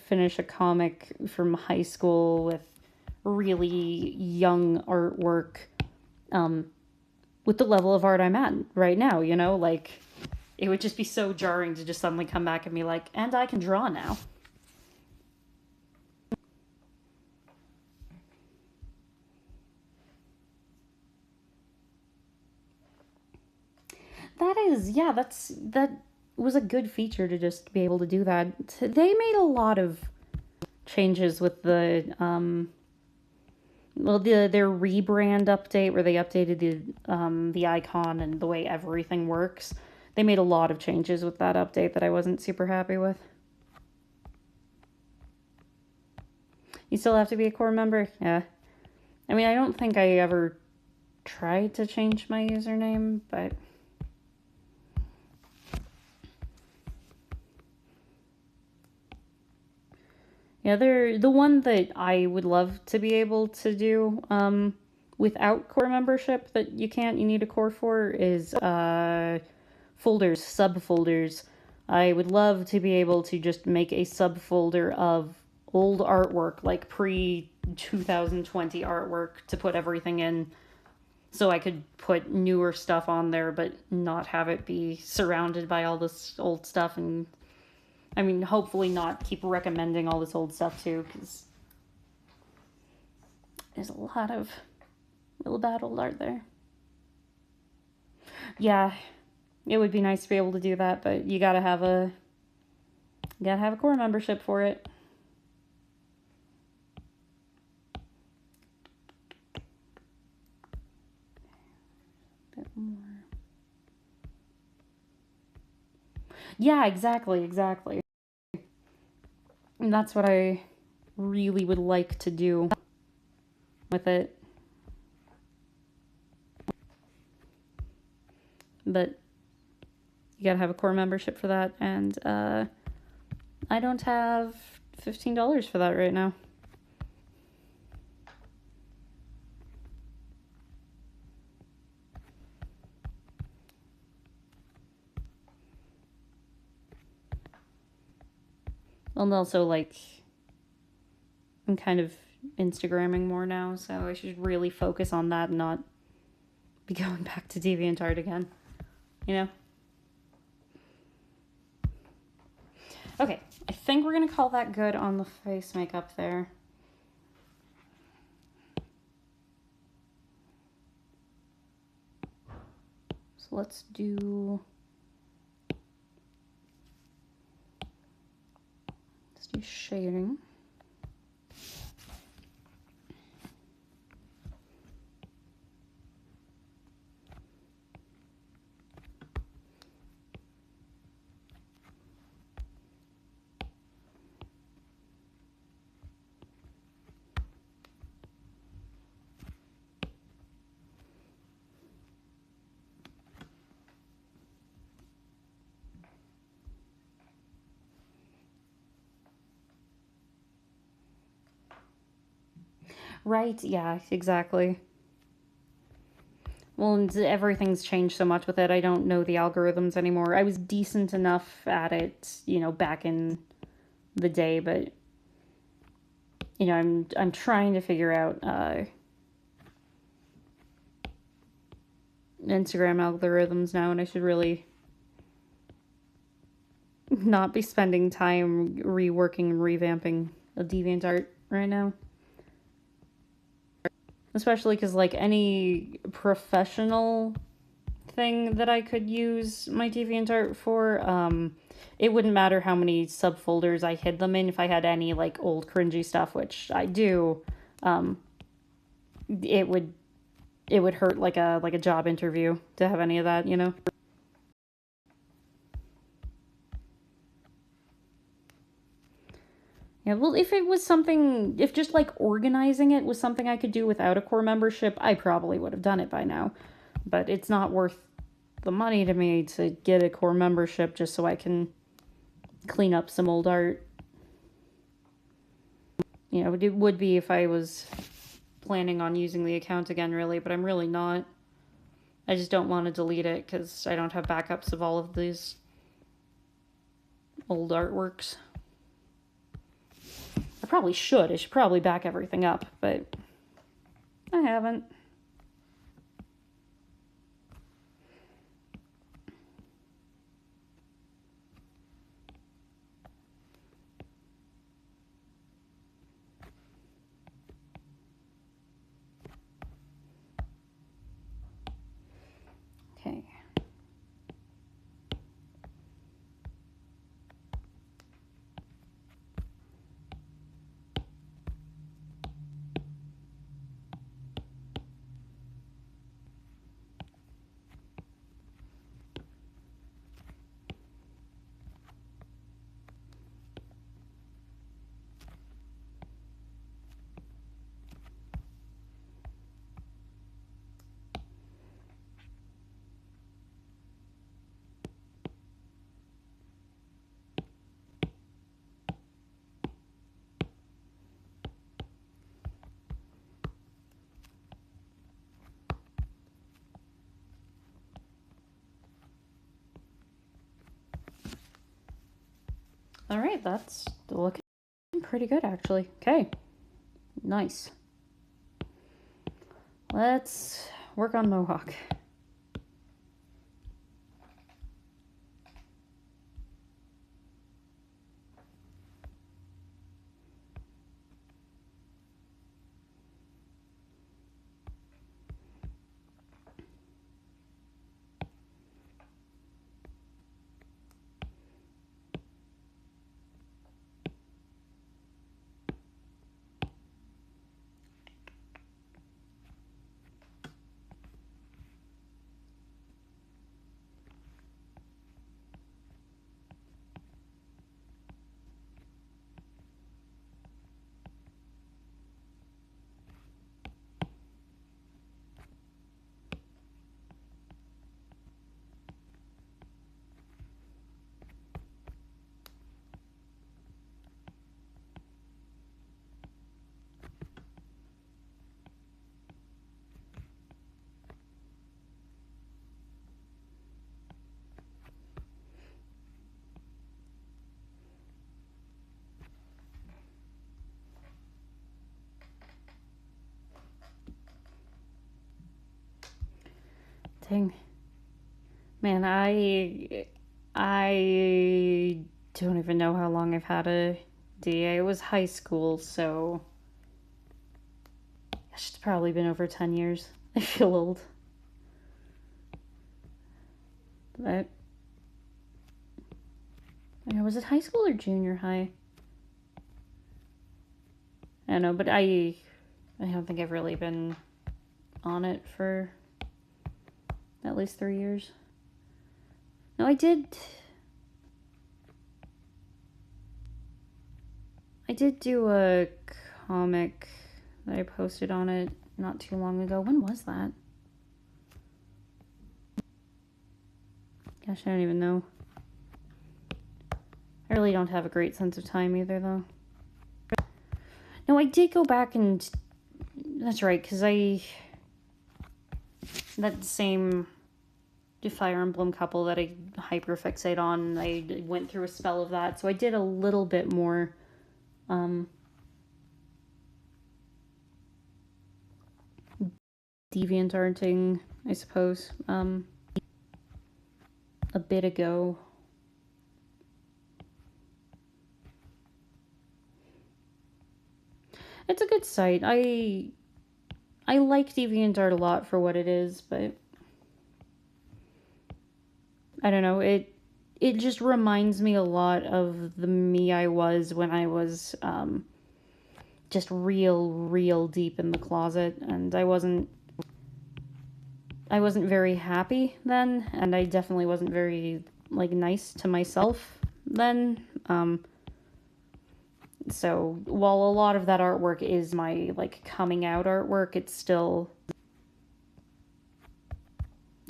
finish a comic from high school with really young artwork, um, with the level of art I'm at right now. Like it would just be so jarring to just suddenly come back and be like, and I can draw now. That was a good feature to just be able to do that. They made a lot of changes with their rebrand update where they updated the icon and the way everything works. They made a lot of changes with that update that I wasn't super happy with. You still have to be a core member? Yeah. I mean, I don't think I ever tried to change my username, but yeah, they're the one that I would love to be able to do without core membership that you need a core for is folders, subfolders. I would love to be able to just make a subfolder of old artwork, like pre 2020 artwork, to put everything in so I could put newer stuff on there but not have it be surrounded by all this old stuff. And I mean, hopefully not keep recommending all this old stuff too, because there's a lot of real bad old art there. Yeah, it would be nice to be able to do that, but you gotta have a core membership for it. Yeah, exactly. And that's what I really would like to do with it. But you gotta have a core membership for that, and I don't have $15 for that right now. And also, like, I'm kind of Instagramming more now, so I should really focus on that and not be going back to DeviantArt again. You know? Okay, I think we're gonna call that good on the face makeup there. So let's do shading. Right, yeah, exactly. Well, and everything's changed so much with it. I don't know the algorithms anymore. I was decent enough at it, back in the day, but I'm trying to figure out Instagram algorithms now, and I should really not be spending time reworking and revamping a DeviantArt right now. Especially because, like, any professional thing that I could use my DeviantArt for, it wouldn't matter how many subfolders I hid them in. If I had any, like, old cringy stuff, which I do, it would it would hurt like a job interview to have any of that, you know? Yeah, well, if just like organizing it was something I could do without a core membership, I probably would have done it by now. But it's not worth the money to me to get a core membership just so I can clean up some old art. You know, it would be if I was planning on using the account again, really, but I'm really not. I just don't want to delete it because I don't have backups of all of these old artworks. I probably should. I should probably back everything up, but I haven't. Okay. All right, that's looking pretty good, actually. Okay, nice. Let's work on Mohawk. Dang. Man, I don't even know how long I've had a DA. It was high school, so it's probably been over 10 years. I feel old. But was it high school or junior high? I don't know, but I don't think I've really been on it for at least 3 years. No, I did do a comic that I posted on it not too long ago. When was that? Gosh, I don't even know. I really don't have a great sense of time either, though. No, I did go back and... That's right, because that same Fire Emblem couple that I hyperfixate on, I went through a spell of that, so I did a little bit more, DeviantArting, I suppose, a bit ago. It's a good site. I like DeviantArt a lot for what it is, but I don't know, it just reminds me a lot of the me I was when I was just real deep in the closet, and I wasn't I wasn't very happy then, and I definitely wasn't very like nice to myself then. So while a lot of that artwork is my like coming out artwork, it still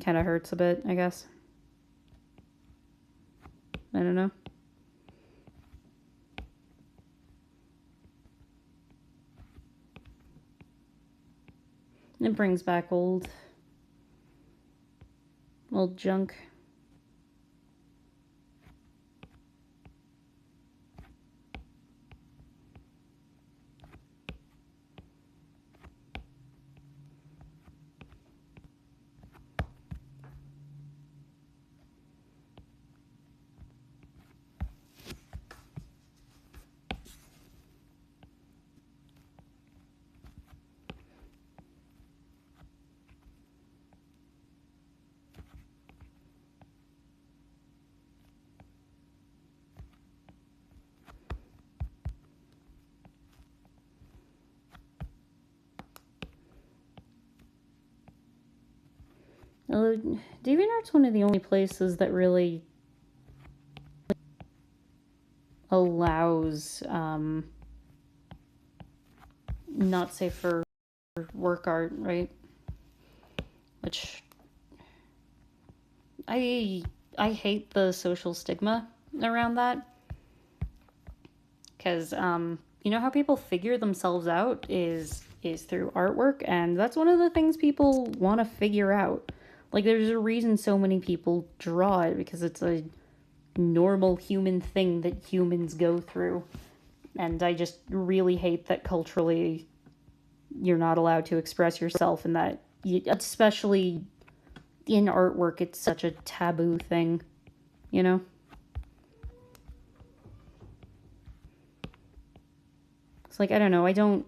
kind of hurts a bit, I guess. I don't know. It brings back old junk. DeviantArt's one of the only places that really allows not safe for work art, right? Which I hate the social stigma around that, because you know how people figure themselves out is through artwork, and that's one of the things people want to figure out. Like, there's a reason so many people draw it, because it's a normal human thing that humans go through. And I just really hate that culturally you're not allowed to express yourself, and that especially in artwork, it's such a taboo thing, you know? It's like, I don't know, I don't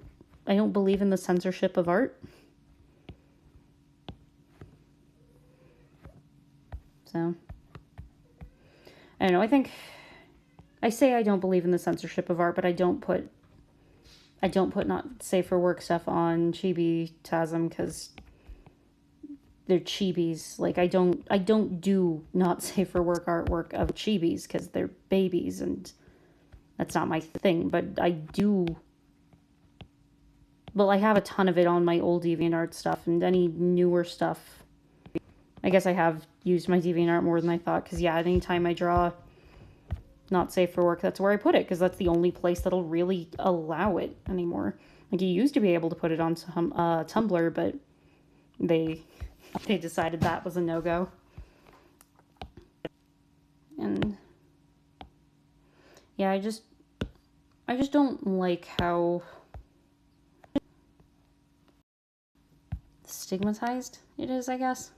believe in the censorship of art. So I don't know, I say I don't believe in the censorship of art, but I don't put not safe for work stuff on Chibi-tasm, because they're chibis. Like, I don't do not safe for work artwork of chibis because they're babies, and that's not my thing. But I do. Well, I have a ton of it on my old DeviantArt stuff, and any newer stuff. I guess I have used my DeviantArt more than I thought, because yeah, anytime I draw not safe for work, that's where I put it, because that's the only place that'll really allow it anymore. Like, you used to be able to put it on Tumblr, but they decided that was a no-go. And yeah, I just don't like how stigmatized it is, I guess.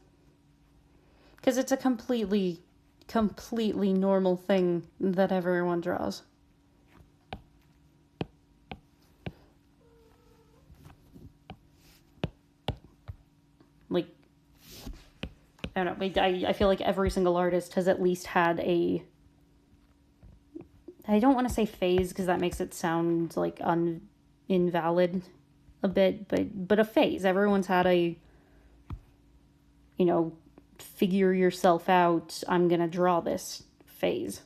Because it's a completely normal thing that everyone draws. Like, I don't know, I feel like every single artist has at least had a, I don't want to say phase, because that makes it sound like invalid a bit, but a phase. Everyone's had a, you know, figure yourself out, I'm gonna draw this phase.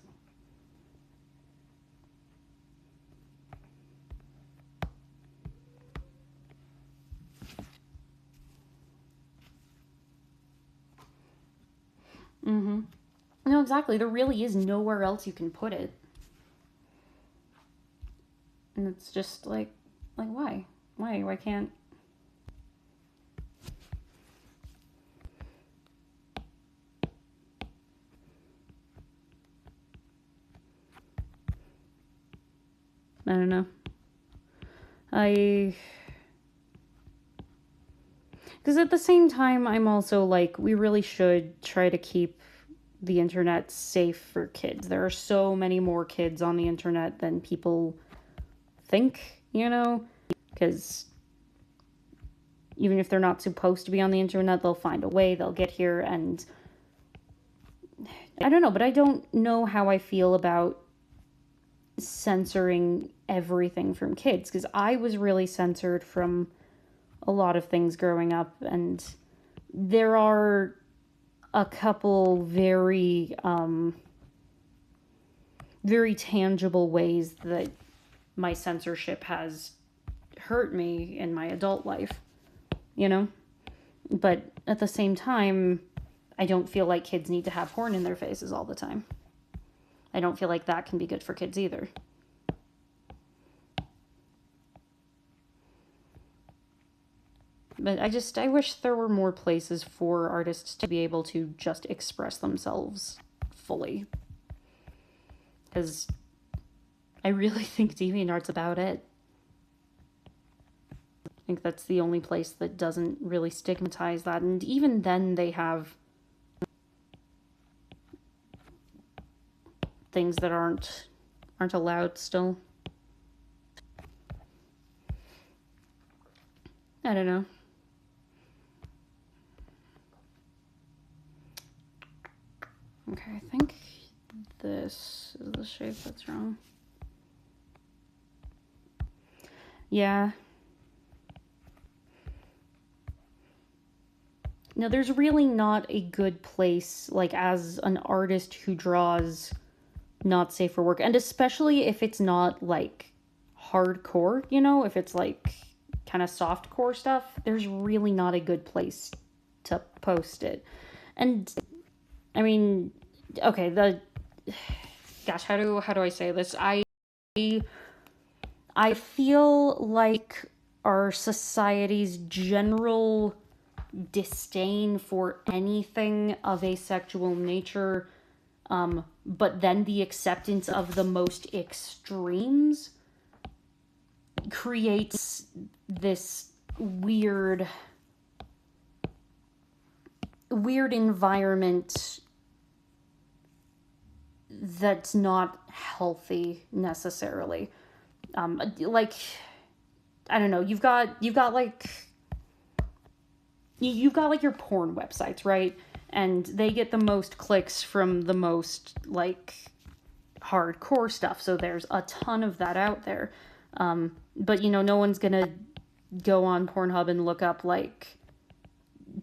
Mm-hmm. No, exactly. There really is nowhere else you can put it. And it's just like why? Why can't? I don't know. Because at the same time, I'm also like, we really should try to keep the internet safe for kids. There are so many more kids on the internet than people think, you know? Because even if they're not supposed to be on the internet, they'll find a way, they'll get here, and I don't know, but I don't know how I feel about censoring everything from kids, because I was really censored from a lot of things growing up, and there are a couple very tangible ways that my censorship has hurt me in my adult life, you know? But at the same time, I don't feel like kids need to have porn in their faces all the time. I don't feel like that can be good for kids either. But I wish there were more places for artists to be able to just express themselves fully. Because I really think DeviantArt's about it. I think that's the only place that doesn't really stigmatize that. And even then, they have things that aren't allowed still. I don't know. Okay, I think this is the shape that's wrong. Yeah. No, there's really not a good place, like, as an artist who draws not safe for work, and especially if it's not, like, hardcore, you know, if it's, like, kind of softcore stuff, there's really not a good place to post it. And, I mean, okay, gosh, how do I say this? I feel like our society's general disdain for anything of a sexual nature, but then the acceptance of the most extremes creates this weird environment that's not healthy necessarily. Like, I don't know, you've got like your porn websites, right? And they get the most clicks from the most, like, hardcore stuff, so there's a ton of that out there. But, you know, no one's gonna go on Pornhub and look up, like,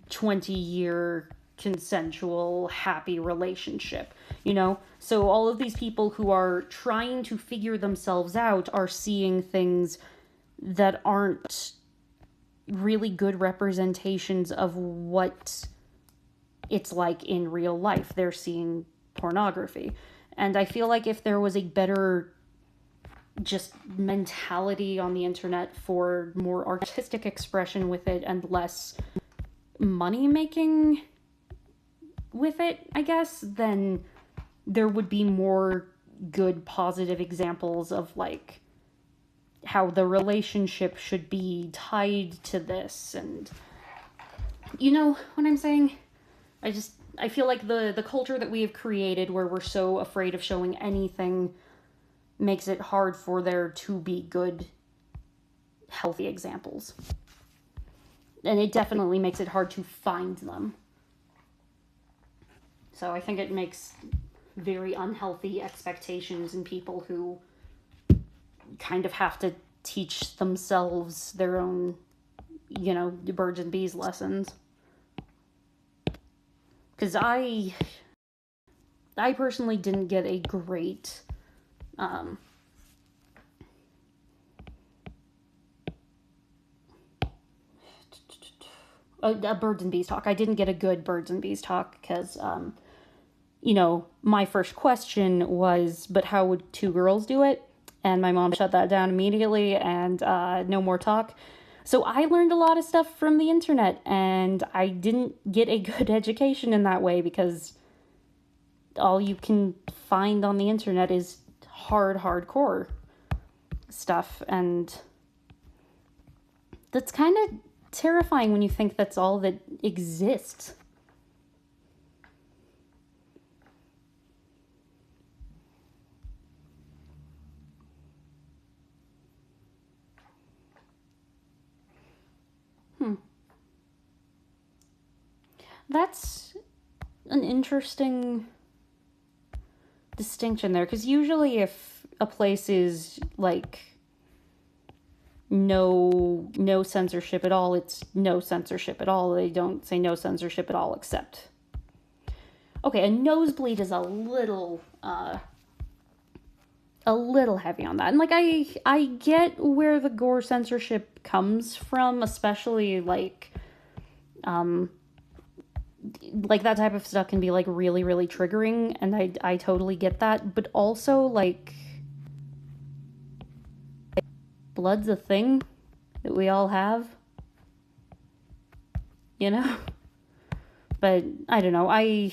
20-year consensual happy relationship, you know? So all of these people who are trying to figure themselves out are seeing things that aren't really good representations of what it's like in real life. They're seeing pornography. And I feel like if there was a better just mentality on the internet for more artistic expression with it and less money making with it, I guess, then there would be more good positive examples of, like, how the relationship should be tied to this, and you know what I'm saying? I feel like the culture that we have created, where we're so afraid of showing anything, makes it hard for there to be good, healthy examples. And it definitely makes it hard to find them. So I think it makes very unhealthy expectations in people who kind of have to teach themselves their own, you know, birds and bees lessons. Because I personally didn't get a great a birds and bees talk. I didn't get a good birds and bees talk because, you know, my first question was, but how would two girls do it? And my mom shut that down immediately, and no more talk. So I learned a lot of stuff from the internet, and I didn't get a good education in that way because all you can find on the internet is hardcore stuff, and that's kind of terrifying when you think that's all that exists. That's an interesting distinction there, because usually if a place is, like, no censorship at all. It's no censorship at all. They don't say no censorship at all except. Okay, a nosebleed is a little heavy on that. And like I get where the gore censorship comes from, especially like that type of stuff can be like really really triggering, and I totally get that, but also like blood's a thing that we all have, you know? But I don't know. I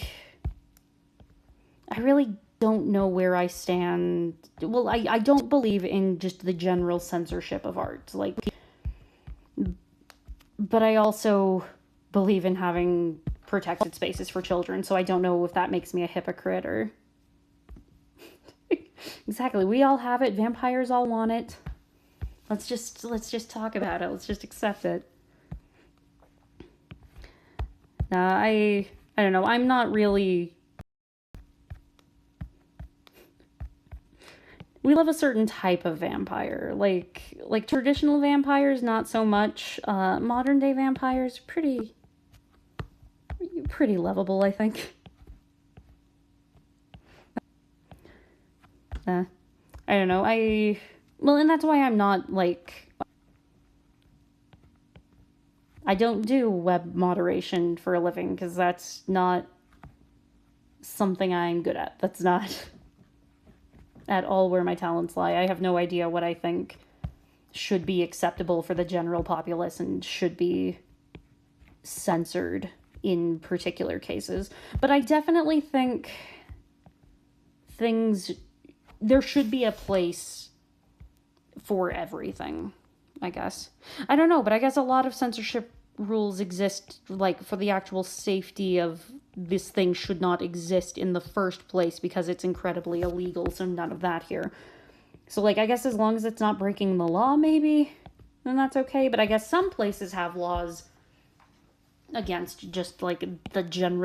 really don't know where I stand. Well, I don't believe in just the general censorship of art. Like, but I also believe in having protected spaces for children, so I don't know if that makes me a hypocrite or... Exactly. We all have it. Vampires all want it. Let's just talk about it. Let's just accept it. I don't know. I'm not really... We love a certain type of vampire. Like traditional vampires, not so much. Modern day vampires, pretty lovable, I think. I don't know. Well, and that's why I'm not like... I don't do web moderation for a living, because that's not something I'm good at. That's not at all where my talents lie. I have no idea what I think should be acceptable for the general populace and should be censored in particular cases. But I definitely think there should be a place for everything, I guess. I don't know, but I guess a lot of censorship rules exist, like, for the actual safety of this thing should not exist in the first place because it's incredibly illegal, so none of that here. So, like, I guess as long as it's not breaking the law, maybe, then that's okay. But I guess some places have laws against just, like, the general